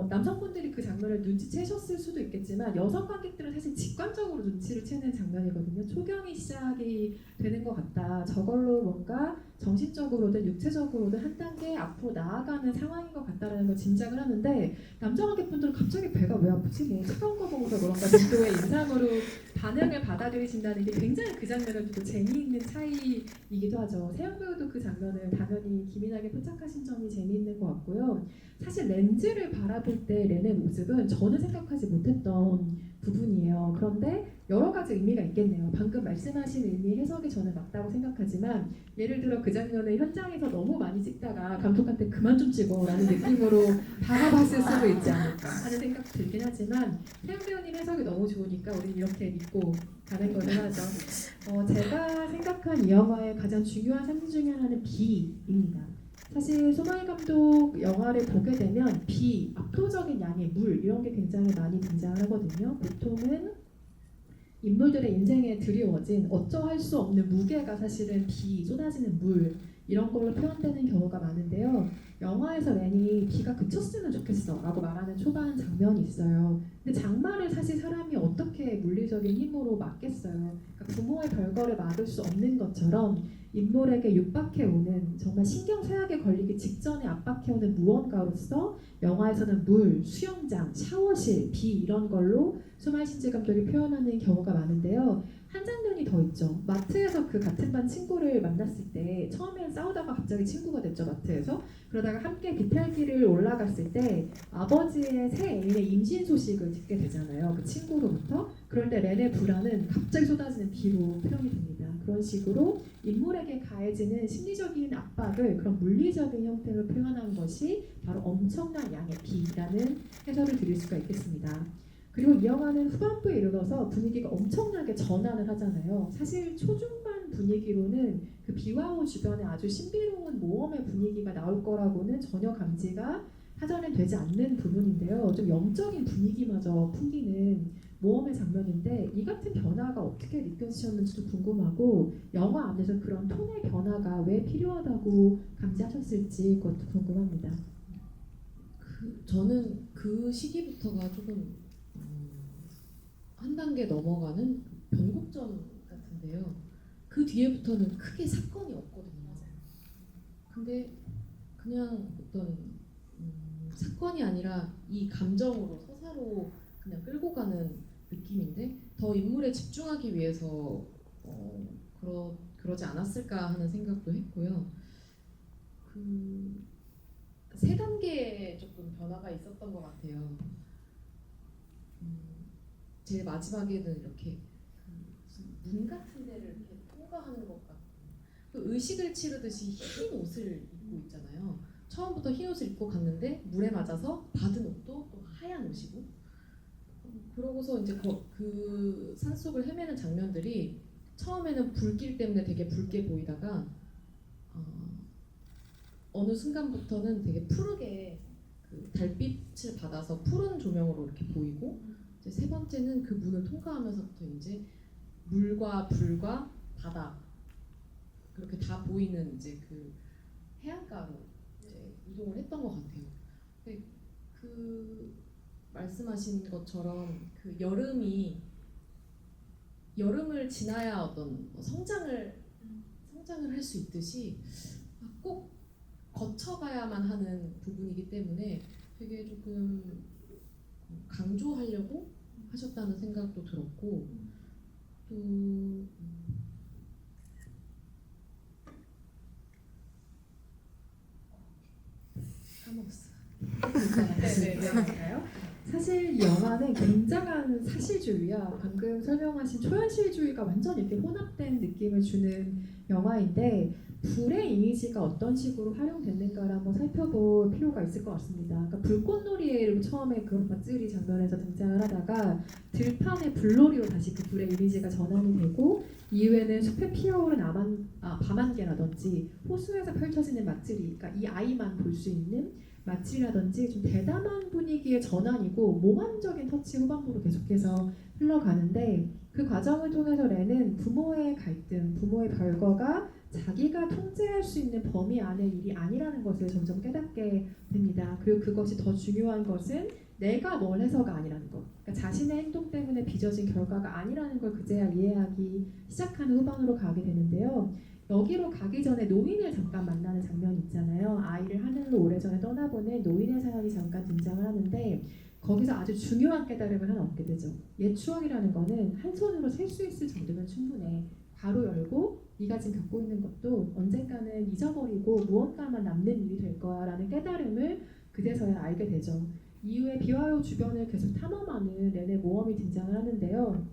남성분들이 그 장면을 눈치채셨을 수도 있겠지만 여성 관객들은 사실 직관적으로 눈치를 채는 장면이거든요. 초경이 시작이 되는 것 같다. 저걸로 뭔가 정신적으로든 육체적으로든 한 단계 앞으로 나아가는 상황인 것 같다라는 걸 짐작을 하는데 남자 관객분들은 갑자기 배가 왜 아프지? 뭐 차가운 거 먹어서 그런가 정도의 인상으로 반응을 받아들이신다는 게 굉장히 그 장면을 두고 재미있는 차이이기도 하죠. 세영 배우도 그 장면을 당연히 기민하게 포착하신 점이 재미있는 것 같고요. 사실 렌즈를 바라볼 때 렌의 모습은 저는 생각하지 못했던 부분이에요. 그런데 여러 가지 의미가 있겠네요. 방금 말씀하신 의미 해석이 저는 맞다고 생각하지만 예를 들어 그 장면을 현장에서 너무 많이 찍다가 감독한테 그만 좀 찍어라는 느낌으로 바라봤을 수도 있지 않을까 하는 생각도 들긴 하지만 태영 배우님 해석이 너무 좋으니까 우리는 이렇게 믿고 가는 거를 하죠. 제가 생각한 이 영화의 가장 중요한 상징 중에 하나는 비입니다. 사실 소마이 감독 영화를 보게 되면 비, 압도적인 양의 물 이런 게 굉장히 많이 등장을 하거든요. 보통은 인물들의 인생에 드리워진 어쩌할 수 없는 무게가 사실은 비, 쏟아지는 물 이런 걸로 표현되는 경우가 많은데요. 영화에서 렌이 비가 그쳤으면 좋겠어 라고 말하는 초반 장면이 있어요. 근데 장마를 사실 사람이 어떻게 물리적인 힘으로 막겠어요. 그러니까 부모의 별거를 막을 수 없는 것처럼 인물에게 육박해오는 정말 신경쇠약에 걸리기 직전에 압박해오는 무언가로서 영화에서는 물, 수영장, 샤워실, 비 이런 걸로 수마이 신지 감독이 표현하는 경우가 많은데요. 한 장면이 더 있죠. 마트에서 그 같은 반 친구를 만났을 때 처음엔 싸우다가 갑자기 친구가 됐죠. 마트에서. 그러다가 함께 비탈길을 올라갔을 때 아버지의 새 애인의 임신 소식을 듣게 되잖아요. 그 친구로부터. 그럴 때 렌의 불안은 갑자기 쏟아지는 비로 표현이 됩니다. 그런 식으로 인물에게 가해지는 심리적인 압박을 그런 물리적인 형태로 표현한 것이 바로 엄청난 양의 비라는 해설을 드릴 수가 있겠습니다. 그리고 이 영화는 후반부에 이르러서 분위기가 엄청나게 전환을 하잖아요. 사실 초중반 분위기로는 그 비와호 주변에 아주 신비로운 모험의 분위기가 나올 거라고는 전혀 감지가 사전에 되지 않는 부분인데요. 좀 영적인 분위기마저 풍기는 모험의 장면인데 이 같은 변화가 어떻게 느껴지셨는지도 궁금하고 영화 안에서 그런 톤의 변화가 왜 필요하다고 감지하셨을지 그것도 궁금합니다. 저는 그 시기부터가 조금 한 단계 넘어가는 변곡점 같은데요. 그 뒤에부터는 크게 사건이 없거든요. 근데 그냥 어떤 사건이 아니라 이 감정으로 서사로 그냥 끌고 가는 느낌인데 더 인물에 집중하기 위해서 그러지 않았을까 하는 생각도 했고요. 그 세 단계의 조금 변화가 있었던 것 같아요. 제일 마지막에는 이렇게 그 무슨 문 같은 데를 이렇게 통과하는 것 같고 그 의식을 치르듯이 흰 옷을 입고 있잖아요. 처음부터 흰 옷을 입고 갔는데 물에 맞아서 받은 옷도 또 하얀 옷이고 그러고서 이제 그 산속을 헤매는 장면들이 처음에는 불길 때문에 되게 붉게 보이다가 어느 순간부터는 되게 푸르게 그 달빛을 받아서 푸른 조명으로 이렇게 보이고 이제 세 번째는 그 문을 통과하면서부터 이제 물과 불과 바다 그렇게 다 보이는 이제 그 해안가로 이제 이동을 했던 것 같아요. 근데 그 말씀하신 것처럼 그 여름을 지나야 어떤 성장을 할 수 있듯이 꼭 거쳐가야만 하는 부분이기 때문에 되게 조금 강조하려고 하셨다는 생각도 들었고 또 까먹었어요. 네네네. 사실 이 영화는 굉장한 사실주의야. 방금 설명하신 초현실주의가 완전 이렇게 혼합된 느낌을 주는 영화인데 불의 이미지가 어떤 식으로 활용됐는가를 한번 살펴볼 필요가 있을 것 같습니다. 그러니까 불꽃놀이를 처음에 그 밧줄이 장면에서 등장을 하다가 들판의 불놀이로 다시 그 불의 이미지가 전환이 되고 이후에는 숲에 피어오른 밤안개라든지 호수에서 펼쳐지는 마쓰리, 그러니까 이 아이만 볼 수 있는 마치라든지 좀 대담한 분위기의 전환이고 몽환적인 터치 후반부로 계속해서 흘러가는데 그 과정을 통해서 렌은 부모의 갈등, 부모의 별거가 자기가 통제할 수 있는 범위 안의 일이 아니라는 것을 점점 깨닫게 됩니다. 그리고 그것이 더 중요한 것은 내가 뭘 해서가 아니라는 것. 그러니까 자신의 행동 때문에 빚어진 결과가 아니라는 걸 그제야 이해하기 시작하는 후반으로 가게 되는데요. 여기로 가기 전에 노인을 잠깐 만나는 장면이 있잖아요. 아이를 하늘로 오래전에 떠나보낸 노인의 사연이 잠깐 등장을 하는데 거기서 아주 중요한 깨달음을 하나 얻게 되죠. 옛 추억이라는 거는 한 손으로 셀 수 있을 정도면 충분해. 괄호 열고 네가 지금 겪고 있는 것도 언젠가는 잊어버리고 무언가만 남는 일이 될 거야 라는 깨달음을 그제서야 알게 되죠. 이후에 비와요 주변을 계속 탐험하는 렌의 모험이 등장을 하는데요.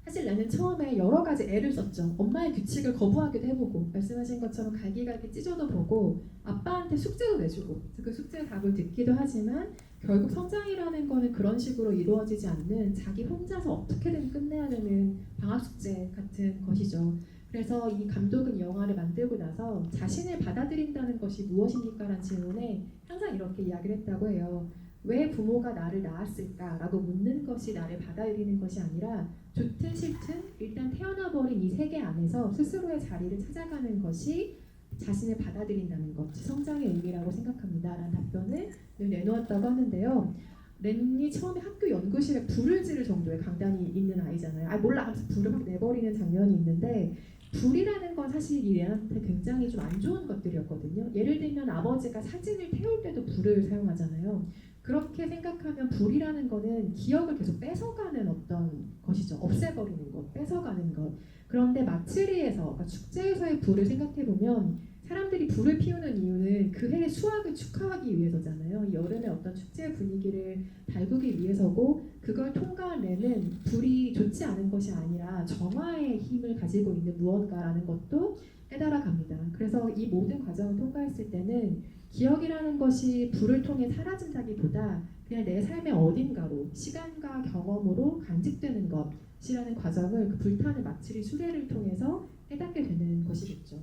사실 나는 처음에 여러 가지 애를 썼죠. 엄마의 규칙을 거부하기도 해보고 말씀하신 것처럼 갈기갈기 찢어도 보고 아빠한테 숙제도 내주고 그 숙제의 답을 듣기도 하지만 결국 성장이라는 거는 그런 식으로 이루어지지 않는 자기 혼자서 어떻게든 끝내야 되는 방학 숙제 같은 것이죠. 그래서 이 감독은 이 영화를 만들고 나서 자신을 받아들인다는 것이 무엇입니까? 라는 질문에 항상 이렇게 이야기를 했다고 해요. 왜 부모가 나를 낳았을까? 라고 묻는 것이 나를 받아들이는 것이 아니라 좋든 싫든 일단 태어나버린 이 세계 안에서 스스로의 자리를 찾아가는 것이 자신을 받아들인다는 것, 성장의 의미라고 생각합니다. 라는 답변을 내놓았다고 하는데요. 렌이 처음에 학교 연구실에 불을 지를 정도의 강단이 있는 아이잖아요. 몰라 하면서 불을 막 내버리는 장면이 있는데 불이라는 건 사실 이 렌한테 굉장히 좀 안 좋은 것들이었거든요. 예를 들면 아버지가 사진을 태울 때도 불을 사용하잖아요. 그렇게 생각하면 불이라는 거는 기억을 계속 뺏어가는 어떤 것이죠. 없애버리는 것, 뺏어가는 것. 그런데 마츠리에서, 그러니까 축제에서의 불을 생각해보면 사람들이 불을 피우는 이유는 그 해의 수확을 축하하기 위해서잖아요. 여름의 어떤 축제 분위기를 달구기 위해서고 그걸 통과한 렌은 불이 좋지 않은 것이 아니라 정화의 힘을 가지고 있는 무언가라는 것도 깨달아 갑니다. 그래서 이 모든 과정을 통과했을 때는 기억이라는 것이 불을 통해 사라진다기보다 그냥 내 삶의 어딘가로 시간과 경험으로 간직되는 것이라는 과정을 그 불타는 마츠리 수레를 통해서 깨닫게 되는 것이겠죠.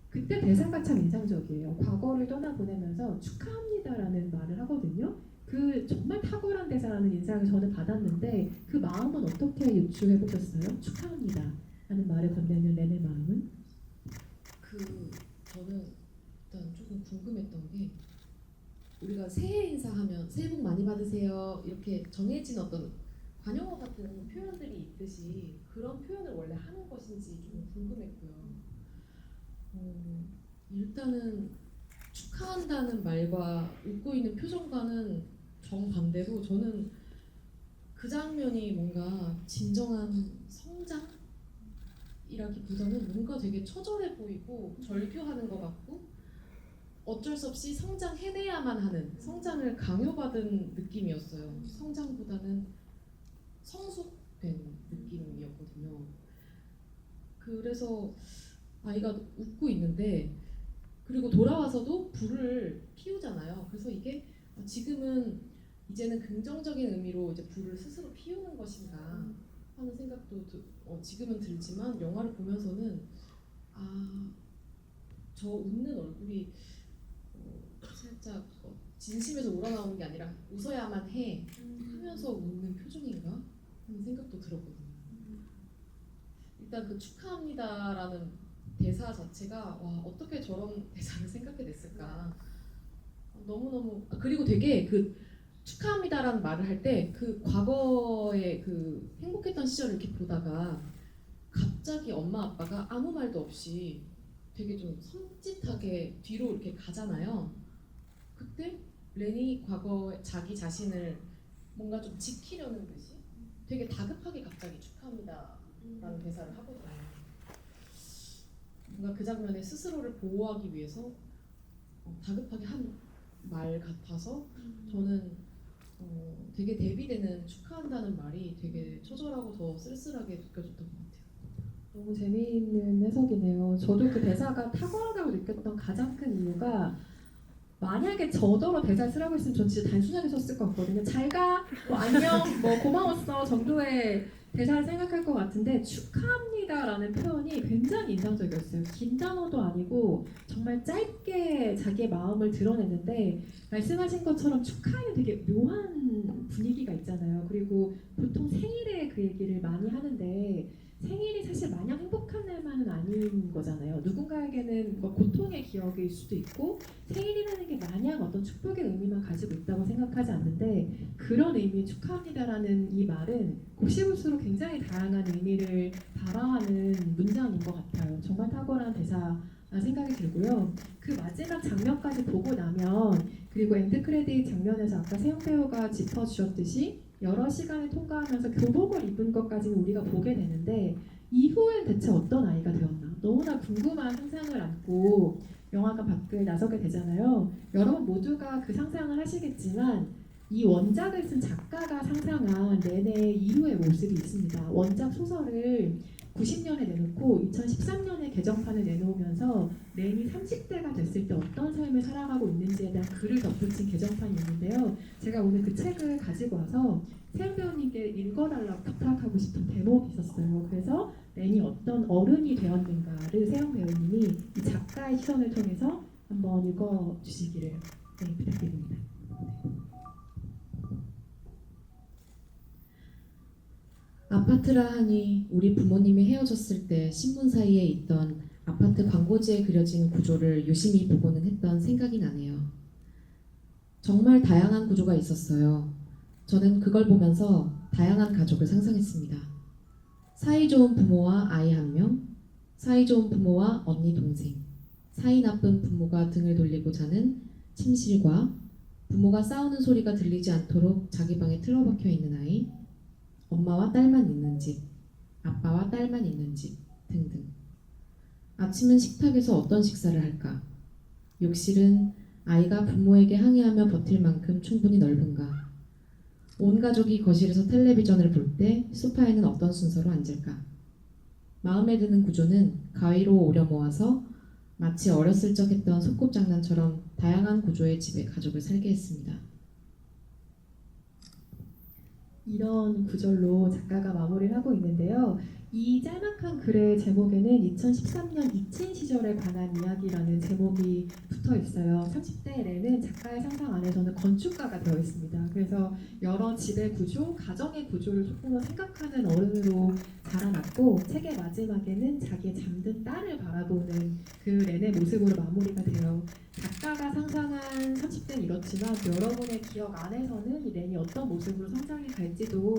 그때 대사가 참 인상적이에요. 과거를 떠나보내면서 축하합니다라는 말을 하거든요. 그 정말 탁월한 대사라는 인상을 저는 받았는데 그 마음은 어떻게 유추해 보셨어요? 축하합니다 라는 말을 건네는 렌의 마음은? 저는 일단 조금 궁금했던 게 우리가 새해 인사하면 새해 복 많이 받으세요 이렇게 정해진 어떤 관용어 같은 표현들이 있듯이 그런 표현을 원래 하는 것인지 좀 궁금했고요. 일단은 축하한다는 말과 웃고 있는 표정과는 정반대로 저는 그 장면이 뭔가 진정한 성장이라기보다는 뭔가 되게 처절해 보이고 절규하는 것 같고 어쩔 수 없이 성장해내야만 하는 성장을 강요받은 느낌이었어요. 성장보다는 성숙 그래서 아이가 웃고 있는데 그리고 돌아와서도 불을 피우잖아요. 그래서 이게 지금은 이제는 긍정적인 의미로 이제 불을 스스로 피우는 것인가 하는 생각도 지금은 들지만 영화를 보면서는 아, 저 웃는 얼굴이 살짝 진심에서 우러나오는 게 아니라 웃어야만 해 하면서 웃는 표정인가 하는 생각도 들었거든요. 일단 그 축하합니다라는 대사 자체가 와 어떻게 저런 대사를 생각해냈을까 너무너무 그리고 되게 그 축하합니다라는 말을 할 때 그 과거의 그 행복했던 시절을 이렇게 보다가 갑자기 엄마 아빠가 아무 말도 없이 되게 좀 섬찟하게 뒤로 이렇게 가잖아요. 그때 렌이 과거에 자기 자신을 뭔가 좀 지키려는 듯이 되게 다급하게 갑자기 축하합니다라는 대사를 하거든요. 뭔가 그 장면에 스스로를 보호하기 위해서 다급하게 한 말 같아서 저는 되게 대비되는 축하한다는 말이 되게 처절하고 더 쓸쓸하게 느껴졌던 것 같아요. 너무 재미있는 해석이네요. 저도 그 대사가 탁월하다고 느꼈던 가장 큰 이유가 만약에 저더러 대사를 쓰라고 했으면 전 진짜 단순하게 썼을 것 같거든요. 잘 가, 뭐 안녕, 뭐 고마웠어 정도의 대사를 생각할 것 같은데 축하합니다라는 표현이 굉장히 인상적이었어요. 긴 단어도 아니고 정말 짧게 자기의 마음을 드러냈는데 말씀하신 것처럼 축하에는 되게 묘한 분위기가 있잖아요. 그리고 보통 생일에 그 얘기를 많이 하는데 생일이 사실 마냥 행복한 날만은 아닌 거잖아요. 누군가에게는 뭐 고통의 기억일 수도 있고 생일이라는 게 마냥 어떤 축복의 의미만 가지고 있다고 생각하지 않는데 그런 의미 축하합니다라는 이 말은 곱씹을수록 굉장히 다양한 의미를 발화하는 문장인 것 같아요. 정말 탁월한 대사 생각이 들고요. 그 마지막 장면까지 보고 나면 그리고 엔드 크레딧 장면에서 아까 세영 배우가 짚어주셨듯이 여러 시간을 통과하면서 교복을 입은 것까지는 우리가 보게 되는데 이후엔 대체 어떤 아이가 되었나 너무나 궁금한 상상을 안고 영화관 밖을 나서게 되잖아요. 여러분 모두가 그 상상을 하시겠지만 이 원작을 쓴 작가가 상상한 렌의 이후의 모습이 있습니다. 원작 소설을 90년에 내놓고 2013년에 개정판을 내놓으면서 렌이 30대가 됐을 때 어떤 삶을 살아가고 있는지에 대한 글을 덧붙인 개정판이 있는데요. 제가 오늘 그 책을 가지고 와서 세영 배우님께 읽어달라고 부탁하고 싶은 대목이 있었어요. 그래서 렌이 어떤 어른이 되었는가를 세영 배우님이 이 작가의 시선을 통해서 한번 읽어주시기를 부탁드립니다. 아파트라 하니 우리 부모님이 헤어졌을 때 신문 사이에 있던 아파트 광고지에 그려진 구조를 유심히 보고는 했던 생각이 나네요. 정말 다양한 구조가 있었어요. 저는 그걸 보면서 다양한 가족을 상상했습니다. 사이좋은 부모와 아이 한 명, 사이좋은 부모와 언니 동생, 사이 나쁜 부모가 등을 돌리고 자는 침실과 부모가 싸우는 소리가 들리지 않도록 자기 방에 틀어박혀 있는 아이, 엄마와 딸만 있는 집, 아빠와 딸만 있는 집 등등. 아침은 식탁에서 어떤 식사를 할까? 욕실은 아이가 부모에게 항의하며 버틸 만큼 충분히 넓은가? 온 가족이 거실에서 텔레비전을 볼 때 소파에는 어떤 순서로 앉을까? 마음에 드는 구조는 가위로 오려 모아서 마치 어렸을 적 했던 소꿉장난처럼 다양한 구조의 집에 가족을 살게 했습니다. 이런 구절로 작가가 마무리를 하고 있는데요. 이 짤막한 글의 제목에는 2013년 이친 시절에 관한 이야기라는 제목이 붙어 있어요. 30대 렌은 작가의 상상 안에서는 건축가가 되어 있습니다. 그래서 여러 집의 구조, 가정의 구조를 조금 더 생각하는 어른으로 자라났고 책의 마지막에는 자기의 잠든 딸을 바라보는 그 렌의 모습으로 마무리가 돼요. 작가가 상상한 30대는 이렇지만 여러분의 기억 안에서는 이 렌이 어떤 모습으로 성장해 갈지도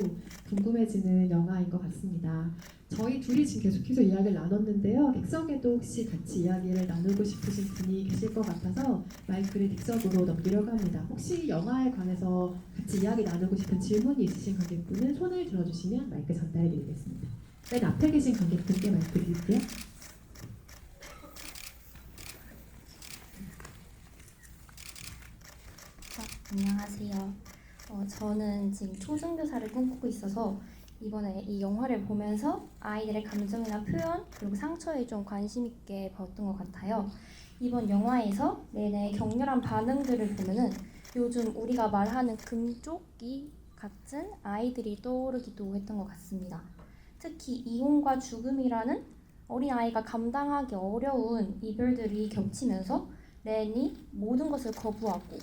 궁금해지는 영화인 것 같습니다. 저희 둘이 지금 계속해서 이야기를 나눴는데요. 객석에도 혹시 같이 이야기를 나누고 싶으신 분이 계실 것 같아서 마이크를 객석으로 넘기려고 합니다. 혹시 영화에 관해서 같이 이야기 나누고 싶은 질문이 있으신 관객분은 손을 들어주시면 마이크 전달해드리겠습니다. 맨 앞에 계신 관객분께 마이크 드릴게요. 안녕하세요. 저는 지금 초중교사를 꿈꾸고 있어서 이번에 이 영화를 보면서 아이들의 감정이나 표현 그리고 상처에 좀 관심 있게 봤던 것 같아요. 이번 영화에서 렌의 격렬한 반응들을 보면은 요즘 우리가 말하는 금쪽이 같은 아이들이 떠오르기도 했던 것 같습니다. 특히 이혼과 죽음이라는 어린아이가 감당하기 어려운 이별들이 겹치면서 렌이 모든 것을 거부하고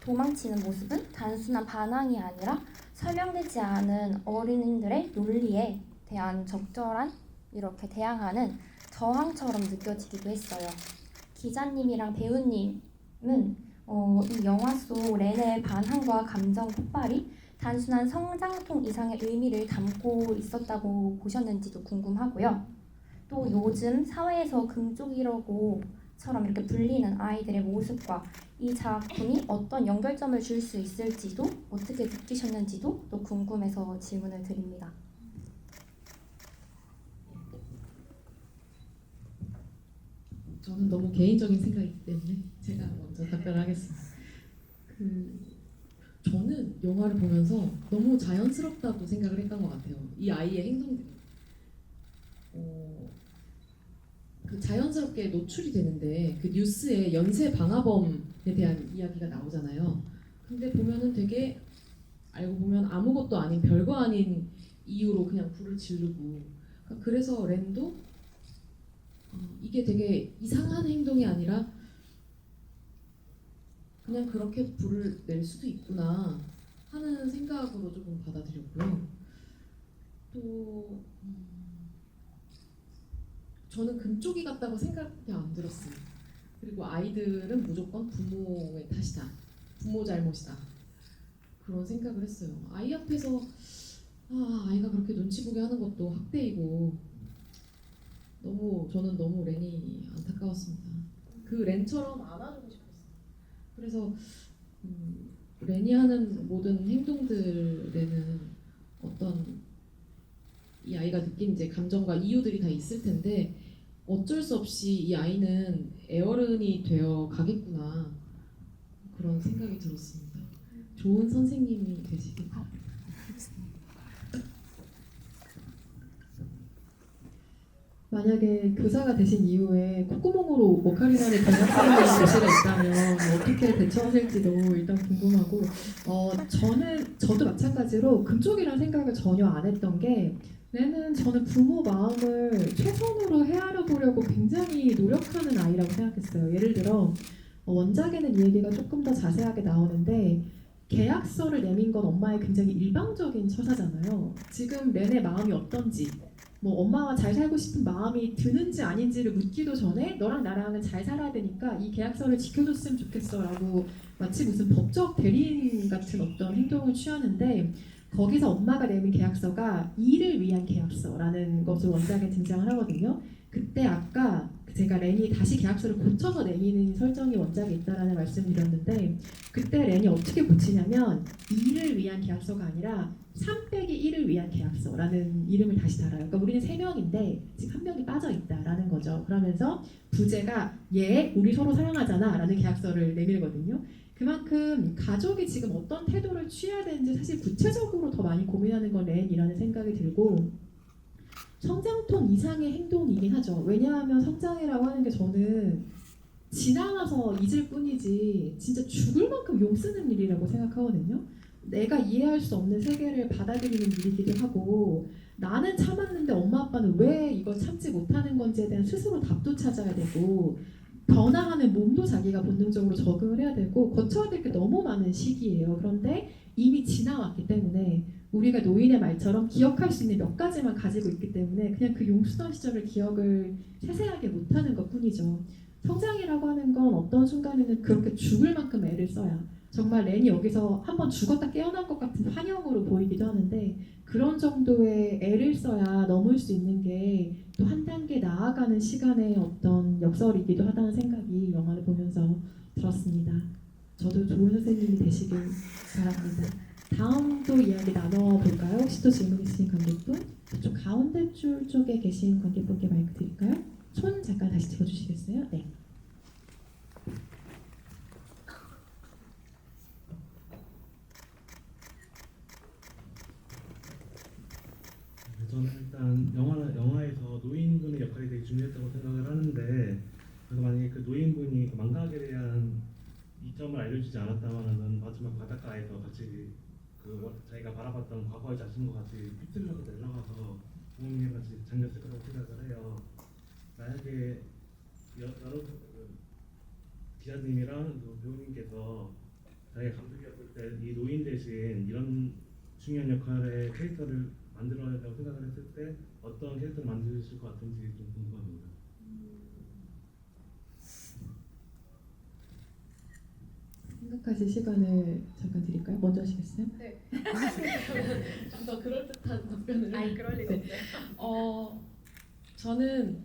도망치는 모습은 단순한 반항이 아니라 설명되지 않은 어린이들의 논리에 대한 적절한 이렇게 대항하는 저항처럼 느껴지기도 했어요. 기자님이랑 배우님은 이 영화 속 렌의 반항과 감정 폭발이 단순한 성장통 이상의 의미를 담고 있었다고 보셨는지도 궁금하고요. 또 요즘 사회에서 금쪽이라고처럼 이렇게 불리는 아이들의 모습과 이 작품이 어떤 연결점을 줄 수 있을지도 어떻게 느끼셨는지도 또 궁금해서 질문을 드립니다. 저는 너무 개인적인 생각이기 때문에 제가 먼저 답변을 하겠습니다. 저는 영화를 보면서 너무 자연스럽다고 생각을 했던 것 같아요. 이 아이의 행동들이 자연스럽게 노출이 되는데 그 뉴스에 연쇄 방화범에 대한 이야기가 나오잖아요. 근데 보면은 되게 알고 보면 아무것도 아닌 별거 아닌 이유로 그냥 불을 지르고 그래서 렌도 이게 되게 이상한 행동이 아니라 그냥 그렇게 불을 낼 수도 있구나 하는 생각으로 조금 받아들였고요. 또 저는 금쪽이 같다고 생각이 안 들었어요. 그리고 아이들은 무조건 부모의 탓이다, 부모 잘못이다 그런 생각을 했어요. 아이 앞에서 아이가 그렇게 눈치 보게 하는 것도 학대이고 저는 너무 렌이 안타까웠습니다. 그 렌처럼 안아주고 싶었어요. 그래서 렌이 하는 모든 행동들에는 어떤 이 아이가 느낀 이제 감정과 이유들이 다 있을 텐데 어쩔 수 없이 이 아이는 애어른이 되어 가겠구나 그런 생각이 들었습니다. 좋은 선생님이 되시길 바랍니다. 만약에 교사가 되신 이후에 콧구멍으로 오카리나를 변형하는 교실에 있다면 어떻게 대처하실지도 일단 궁금하고 저도 마찬가지로 금쪽이라는 생각을 전혀 안 했던 게 저는 부모 마음을 최선으로 헤아려 보려고 굉장히 노력하는 아이라고 생각했어요. 예를 들어 원작에는 이 얘기가 조금 더 자세하게 나오는데 계약서를 내민 건 엄마의 굉장히 일방적인 처사잖아요. 지금 렌의 마음이 어떤지 엄마와 잘 살고 싶은 마음이 드는지 아닌지를 묻기도 전에 너랑 나랑은 잘 살아야 되니까 이 계약서를 지켜줬으면 좋겠어 라고 마치 무슨 법적 대리인 같은 어떤 행동을 취하는데 거기서 엄마가 내민 계약서가 일을 위한 계약서라는 것으로 원작에 등장을 하거든요. 그때 아까 제가 렌이 다시 계약서를 고쳐서 내미는 설정이 원작에 있다라는 말씀을 드렸는데 그때 렌이 어떻게 고치냐면 일을 위한 계약서가 아니라 3-1을 위한 계약서라는 이름을 다시 달아요. 그러니까 우리는 3명인데 지금 1명이 빠져 있다라는 거죠. 그러면서 부제가 우리 서로 사랑하잖아 라는 계약서를 내밀거든요. 그만큼 가족이 지금 어떤 태도를 취해야 되는지 사실 구체적으로 더 많이 고민하는 건 렌이라는 생각이 들고 성장통 이상의 행동이긴 하죠. 왜냐하면 성장이라고 하는 게 저는 지나가서 잊을 뿐이지 진짜 죽을 만큼 용쓰는 일이라고 생각하거든요. 내가 이해할 수 없는 세계를 받아들이는 일이기도 하고 나는 참았는데 엄마 아빠는 왜 이걸 참지 못하는 건지에 대한 스스로 답도 찾아야 되고 변화하는 몸도 자기가 본능적으로 적응을 해야 되고 거쳐야 될 게 너무 많은 시기예요. 그런데 이미 지나왔기 때문에 우리가 노인의 말처럼 기억할 수 있는 몇 가지만 가지고 있기 때문에 그냥 그 용수던 시절을 기억을 세세하게 못하는 것뿐이죠. 성장이라고 하는 건 어떤 순간에는 그렇게 죽을 만큼 애를 써야 정말 렌이 여기서 한번 죽었다 깨어난 것 같은 환영으로 보이기도 하는데 그런 정도의 애를 써야 넘을 수 있는 게 또 한 단계 나아가는 시간의 어떤 역설이기도 하다는 생각이 영화를 보면서 들었습니다. 저도 좋은 선생님이 되시길 바랍니다. 다음도 이야기 나눠볼까요? 혹시 또 질문 있으신 관객분? 좀 가운데 줄 쪽에 계신 관객분께 마이크 드릴까요? 손 잠깐 다시 들어주시겠어요? 네. 저는 일단 영화에서 노인분의 역할이 되게 중요했다고 생각을 하는데, 그래서 만약에 그 노인분이 그 망각에 대한 이점을 알려주지 않았다면은 마지막 바닷가에서 같이 자기가 바라봤던 과거의 자신과 같이 휩쓸려서 내려가서 부모님과 같이 잠겼을 거라고 생각을 해요. 만약에 여러 기자님이랑 배우님께서 자기가 감독이었을 때 이 노인 대신 이런 중요한 역할의 캐릭터를 만들어야 된다고 생각을 했을 때 어떤 캐릭터를 만드실 것 같은지 좀 궁금합니다. 생각하실 시간을 잠깐 드릴까요? 먼저 하시겠어요? 좀 더 그럴듯한 답변을. 아니 그럴 리가 네. 없네. 저는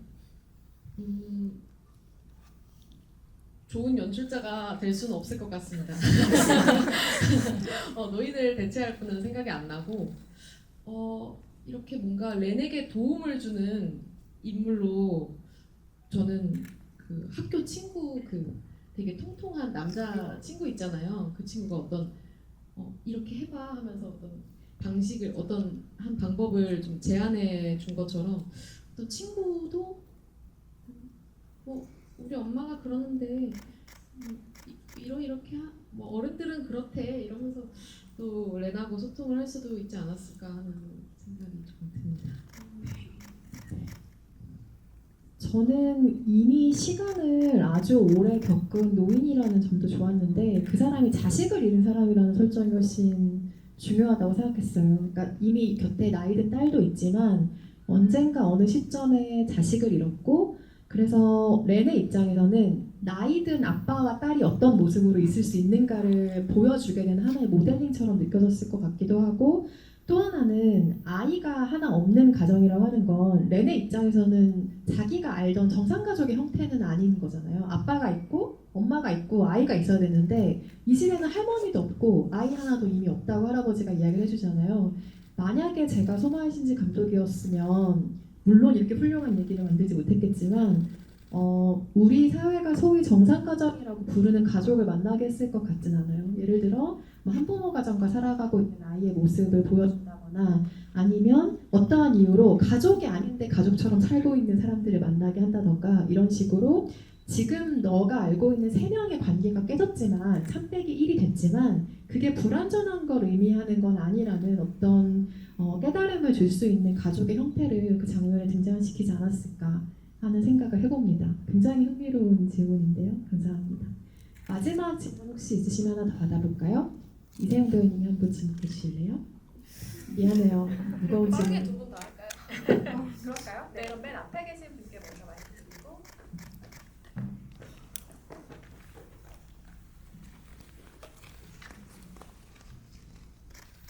좋은 연출자가 될 수는 없을 것 같습니다. 노인을 대체할 분은 생각이 안 나고 이렇게 뭔가 렌에게 도움을 주는 인물로 저는 그 학교 친구 되게 통통한 남자 친구 있잖아요. 그 친구가 어떤 이렇게 해봐 하면서 어떤 방식을 어떤 한 방법을 좀 제안해 준 것처럼 어떤 친구도 우리 엄마가 그러는데 이렇게 뭐 어른들은 그렇대 이러면서 또 렌하고 소통을 할 수도 있지 않았을까 하는 생각이 좀 듭니다. 저는 이미 시간을 아주 오래 겪은 노인이라는 점도 좋았는데 그 사람이 자식을 잃은 사람이라는 설정이 훨씬 중요하다고 생각했어요. 그러니까 이미 곁에 나이 든 딸도 있지만 언젠가 어느 시점에 자식을 잃었고 그래서 렌의 입장에서는 나이 든 아빠와 딸이 어떤 모습으로 있을 수 있는가를 보여주게 되는 하나의 모델링처럼 느껴졌을 것 같기도 하고 또 하나는 아이가 하나 없는 가정이라고 하는 건 렌의 입장에서는 자기가 알던 정상가족의 형태는 아닌 거잖아요. 아빠가 있고 엄마가 있고 아이가 있어야 되는데 이 집에는 할머니도 없고 아이 하나도 이미 없다고 할아버지가 이야기를 해주잖아요. 만약에 제가 소마이 신지 감독이었으면 물론 이렇게 훌륭한 얘기를 만들지 못했겠지만 우리 사회가 소위 정상가정이라고 부르는 가족을 만나게 했을 것 같진 않아요. 예를 들어 뭐 한부모 가정과 살아가고 있는 아이의 모습을 보여준다거나 아니면 어떠한 이유로 가족이 아닌데 가족처럼 살고 있는 사람들을 만나게 한다던가 이런 식으로 지금 너가 알고 있는 3명의 관계가 깨졌지만 3빼기 1이 됐지만 그게 불완전한 걸 의미하는 건 아니라는 어떤 깨달음을 줄 수 있는 가족의 형태를 그 장면에 등장시키지 않았을까 하는 생각을 해봅니다. 굉장히 흥미로운 질문인데요. 감사합니다. 마지막 질문 혹시 있으시면 하나 더 받아볼까요? 이세영 배우님이 한번 질문해 주실래요? 미안해요. 무거운 빠르게 질문. 두 분 더 할까요? 그럴까요? 네, 그럼 맨 앞에 계신 분께 먼저 마이크 드리고.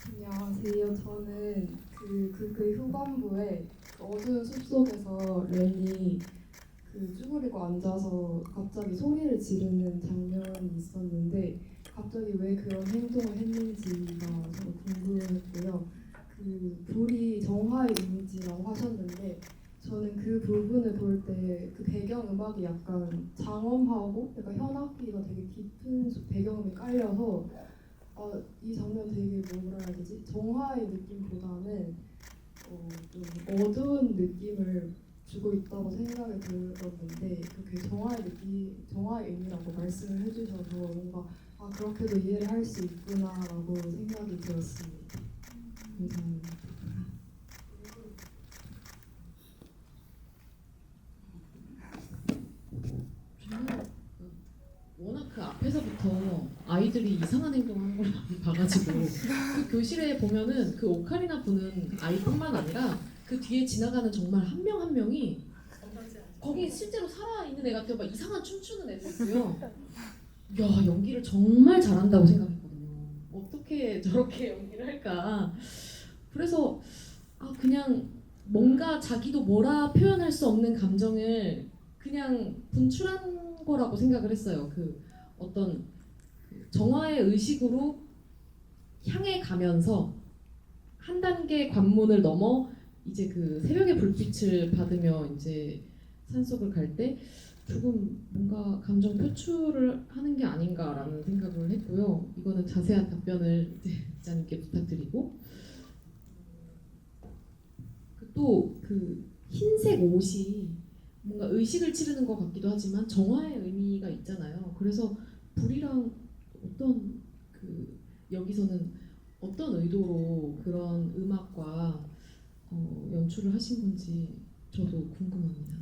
안녕하세요. 저는 그 후반부에 그 어두운 숲속에서 렌이 쭈그리고 앉아서 갑자기 소리를 지르는 장면이 있었는데 갑자기 왜 그런 행동을 했는지가 저도 궁금했고요. 불이 정화의 이미지라고 하셨는데 저는 그 부분을 볼 때 그 배경 음악이 약간 장엄하고 약간 현악기가 되게 깊은 배경음이 깔려서 이 장면 되게 뭐라 해야 되지? 정화의 느낌보다는 좀 어두운 느낌을 주고 있다고 생각이 들었는데 그렇게 정화의 의미라고 말씀을 해주셔서 뭔가 그렇게도 이해를 할 수 있구나라고 생각이 들었습니다. 감사합니다. 저는 워낙 그 앞에서부터 아이들이 이상한 행동을 하는 걸 많이 봐가지고 그 교실에 보면은 그 오카리나 보는 아이뿐만 아니라 그 뒤에 지나가는 정말 한 명 한 명이 거기 실제로 살아있는 애 같아요. 막 이상한 춤추는 애들 있고요. 야, 연기를 정말 잘한다고 생각했거든요. 어떻게 저렇게 연기를 할까. 그래서 그냥 뭔가 자기도 뭐라 표현할 수 없는 감정을 그냥 분출한 거라고 생각을 했어요. 그 어떤 정화의 의식으로 향해 가면서 한 단계 관문을 넘어 이제 그 새벽의 불빛을 받으며 이제 산속을 갈 때 조금 뭔가 감정 표출을 하는 게 아닌가라는 생각을 했고요. 이거는 자세한 답변을 이제 기자님께 부탁드리고 또 그 흰색 옷이 뭔가 의식을 치르는 것 같기도 하지만 정화의 의미가 있잖아요. 그래서 불이랑 어떤 그 여기서는 어떤 의도로 그런 음악과 연출을 하신 건지 저도 궁금합니다.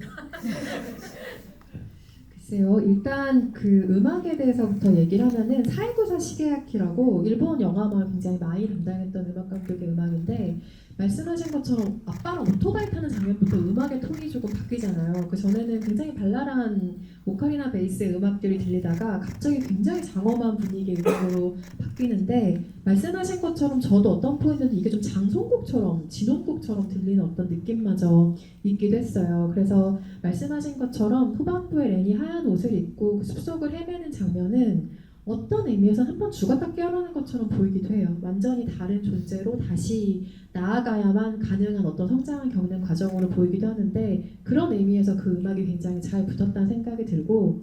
글쎄요, 일단 그 음악에 대해서부터 얘기를 하면은 사이구사 시게야키라고 일본 영화만 굉장히 많이 담당했던 음악 감독의 음악인데 말씀하신 것처럼 아빠랑 오토바이 타는 장면부터 음악의 톤이 조금 바뀌잖아요. 그 전에는 굉장히 발랄한 보컬이나 베이스의 음악들이 들리다가 갑자기 굉장히 장엄한 분위기의 음악으로 바뀌는데 말씀하신 것처럼 저도 어떤 포인트는 이게 좀 장송곡처럼 진홍곡처럼 들리는 어떤 느낌마저 있기도 했어요. 그래서 말씀하신 것처럼 후반부에 렌이 하얀 옷을 입고 그 숲속을 헤매는 장면은 어떤 의미에서 한번 죽었다 깨어나는 것처럼 보이기도 해요. 완전히 다른 존재로 다시 나아가야만 가능한 어떤 성장을 겪는 과정으로 보이기도 하는데 그런 의미에서 그 음악이 굉장히 잘 붙었다는 생각이 들고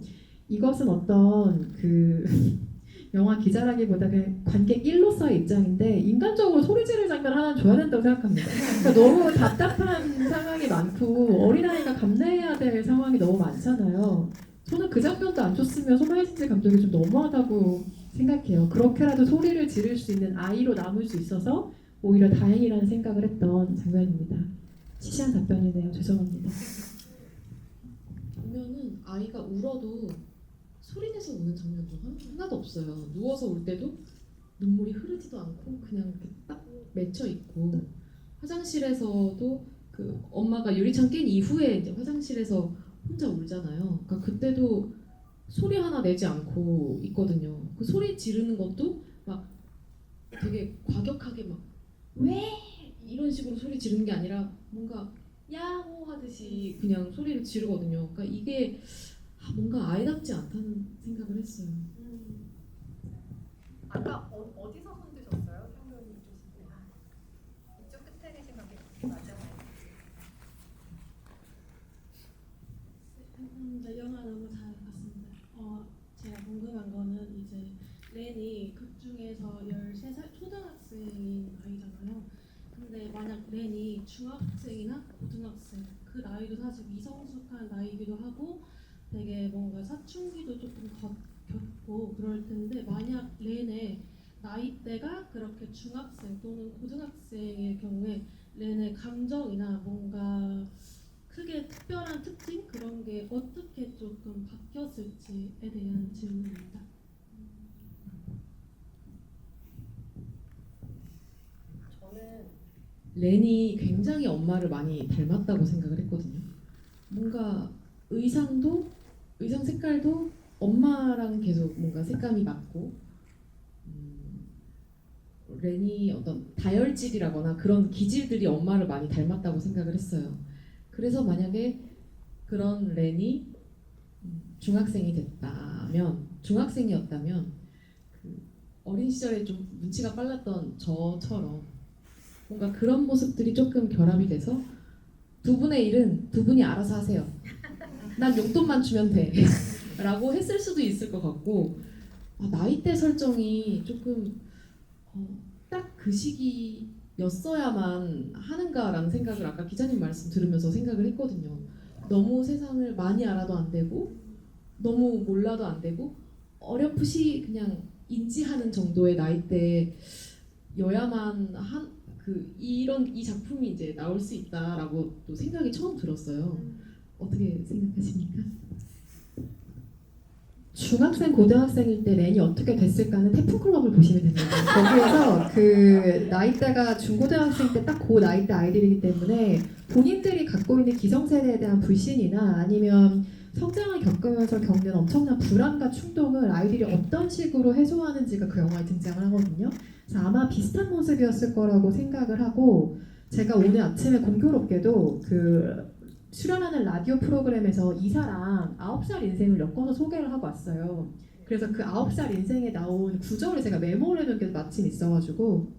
이것은 어떤 그 영화 기자라기보다 그냥 관객 1로서의 입장인데 인간적으로 소리 지를 장면 하나 줘야 된다고 생각합니다. 그러니까 너무 답답한 상황이 많고 어린아이가 감내해야 될 상황이 너무 많잖아요. 저는 그 장면도 안 줬으면 소마이신지 감독이 좀 너무하다고 생각해요. 그렇게라도 소리를 지를 수 있는 아이로 남을 수 있어서 오히려 다행이라는 생각을 했던 장면입니다. 시시한 답변이네요. 죄송합니다. 보면은 아이가 울어도 소리 내서 우는 장면도 하나도 없어요. 누워서 울 때도 눈물이 흐르지도 않고 그냥 이렇게 딱 맺혀 있고 화장실에서도 그 엄마가 유리창 깬 이후에 이제 화장실에서 혼자 울잖아요. 그러니까 그때도 소리 하나 내지 않고 있거든요. 그 소리 지르는 것도 막 되게 과격하게 막 왜 이런 식으로 소리 지르는 게 아니라 뭔가 야호 하듯이 그냥 소리를 지르거든요. 그러니까 이게 뭔가 아이답지 않다는 생각을 했어요. 아까 어디서 손 드셨어요? 평균 주실 때. 이쪽 끝에 계신 관객 맞잖아요. 네, 영화 너무 잘 봤습니다. 제가 궁금한 거는 이제 렌이 극 중에서 13살 초등학생인 아이잖아요. 근데 만약 렌이 중학생이나 고등학생 그 나이도 사실 미성숙한 나이기도 하고 되게 뭔가 사춘기도 조금 겪고 그럴 텐데 만약 렌의 나이대가 그렇게 중학생 또는 고등학생의 경우에 렌의 감정이나 뭔가 크게 특별한 특징 그런 게 어떻게 조금 바뀌었을지에 대한 질문입니다. 저는 렌이 굉장히 엄마를 많이 닮았다고 생각을 했거든요. 뭔가 의상 색깔도 엄마랑 계속 뭔가 색감이 맞고 렌이 어떤 다혈질이라거나 그런 기질들이 엄마를 많이 닮았다고 생각을 했어요. 그래서 만약에 그런 렌이 중학생이었다면 그 어린 시절에 좀 눈치가 빨랐던 저처럼 뭔가 그런 모습들이 조금 결합이 돼서 두 분의 일은 두 분이 알아서 하세요. 난 용돈만 주면 돼. 라고 했을 수도 있을 것 같고 나이대 설정이 조금 딱 그 시기였어야만 하는가라는 생각을 아까 기자님 말씀 들으면서 생각을 했거든요. 너무 세상을 많이 알아도 안 되고 너무 몰라도 안 되고 어렴풋이 그냥 인지하는 정도의 나이대여야만 이 작품이 이제 나올 수 있다라고 또 생각이 처음 들었어요. 어떻게 생각하십니까? 중학생, 고등학생일 때 렌이 어떻게 됐을까는 태풍클럽을 보시면 됩니다. 거기에서 그 나이대가 중고등학생 때 딱 그 나이대 아이들이기 때문에 본인들이 갖고 있는 기성세대에 대한 불신이나 아니면 성장을 겪으면서 겪는 엄청난 불안과 충동을 아이들이 어떤 식으로 해소하는지가 그 영화에 등장을 하거든요. 그래서 아마 비슷한 모습이었을 거라고 생각을 하고 제가 오늘 아침에 공교롭게도 그 출연하는 라디오 프로그램에서 이사랑 9살 인생을 엮어서 소개를 하고 왔어요. 그래서 그 9살 인생에 나온 구절을 제가 메모를 해놓은 게 마침 있어가지고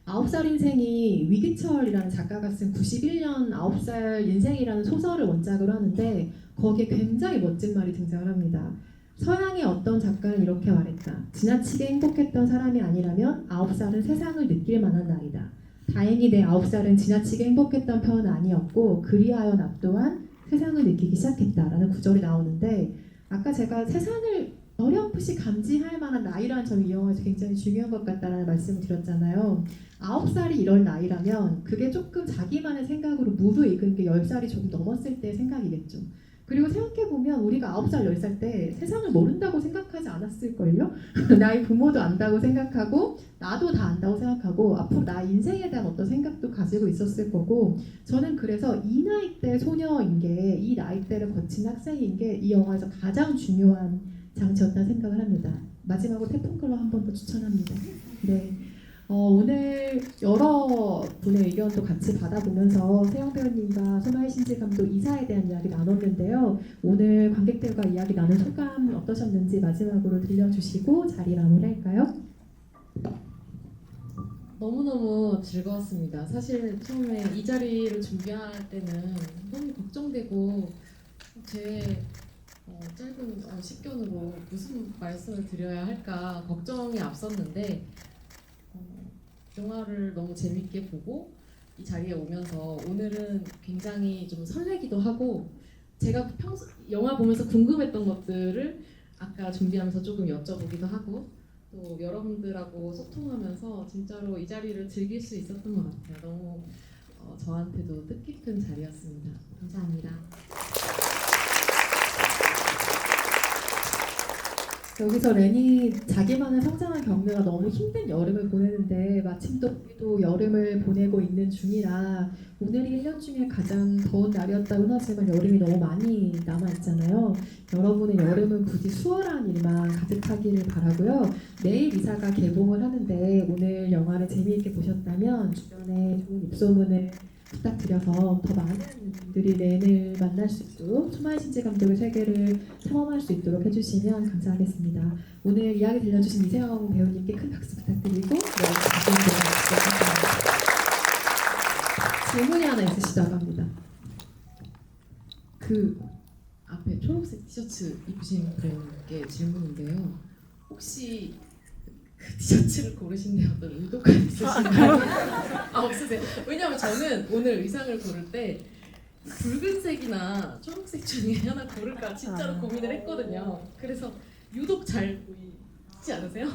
9살 인생이 위기철이라는 작가가 쓴 91년 9살 인생이라는 소설을 원작으로 하는데 거기에 굉장히 멋진 말이 등장을 합니다. 서양의 어떤 작가는 이렇게 말했다. 지나치게 행복했던 사람이 아니라면 9살은 세상을 느낄 만한 나이다. 다행히 내 9살은 지나치게 행복했던 편은 아니었고 그리하여 나 또한 세상을 느끼기 시작했다라는 구절이 나오는데 아까 제가 세상을 어렴풋이 감지할 만한 나이라는 점이 이 영화에서 굉장히 중요한 것 같다는 말씀을 드렸잖아요. 9살이 이럴 나이라면 그게 조금 자기만의 생각으로 무르익은 게 10살이 조금 넘었을 때 생각이겠죠. 그리고 생각해보면 우리가 9살, 10살 때 세상을 모른다고 생각하지 않았을걸요? 나의 부모도 안다고 생각하고 나도 다 안다고 생각하고 앞으로 나 인생에 대한 어떤 생각도 가지고 있었을 거고 저는 그래서 이 나이대 소녀인 게 이 나이대를 거친 학생인 게 이 영화에서 가장 중요한 장치였다는 생각을 합니다. 마지막으로 태풍클럽 한 번 더 추천합니다. 네. 오늘 여러 분의 의견도 같이 받아보면서 세영 배우님과 손아희 신지 감독 이사에 대한 이야기 나눴는데요. 오늘 관객들과 이야기 나눈 소감 어떠셨는지 마지막으로 들려주시고 자리 마무리할까요? 너무너무 즐거웠습니다. 사실 처음에 이 자리를 준비할 때는 너무 걱정되고 제 짧은 식견으로 무슨 말씀을 드려야 할까 걱정이 앞섰는데 영화를 너무 재밌게 보고 이 자리에 오면서 오늘은 굉장히 좀 설레기도 하고 제가 평소 영화 보면서 궁금했던 것들을 아까 준비하면서 조금 여쭤보기도 하고 또 여러분들하고 소통하면서 진짜로 이 자리를 즐길 수 있었던 것 같아요. 너무 저한테도 뜻깊은 자리였습니다. 감사합니다. 여기서 렌이 자기만의 성장을 겪느라 너무 힘든 여름을 보내는데 마침 또 우리도 여름을 보내고 있는 중이라 오늘이 1년 중에 가장 더운 날이었다고는 하지만 여름이 너무 많이 남아있잖아요. 여러분의 여름은 부디 수월한 일만 가득하기를 바라고요. 내일 이사가 개봉을 하는데 오늘 영화를 재미있게 보셨다면 주변에 좋은 입소문을 부탁드려서 더 많은 분들이 렌을 만날 수 있도록 손아희 신지 감독의 세계를 탐험할 수 있도록 해주시면 감사하겠습니다. 오늘 이야기 들려주신 이세영 배우님께 큰 박수 부탁드리고 질문이 하나 있으시다고 합니다. 그 앞에 초록색 티셔츠 입으신 분께 질문인데요. 혹시 그 티셔츠를 고르신 데 어떤 의도가 있으신가요? 없으세요? 왜냐면 저는 오늘 의상을 고를 때 붉은색이나 초록색 중에 하나 고를까 진짜로 고민을 했거든요. 그래서 유독 잘 보이지 않으세요?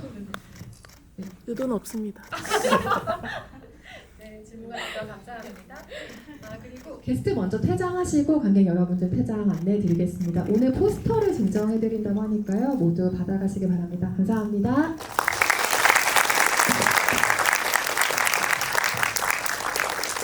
의도는 없습니다. 네, 질문 감사합니다. 그리고 게스트 먼저 퇴장하시고 관객 여러분들 퇴장 안내 드리겠습니다. 오늘 포스터를 증정해드린다고 하니까요. 모두 받아가시기 바랍니다. 감사합니다.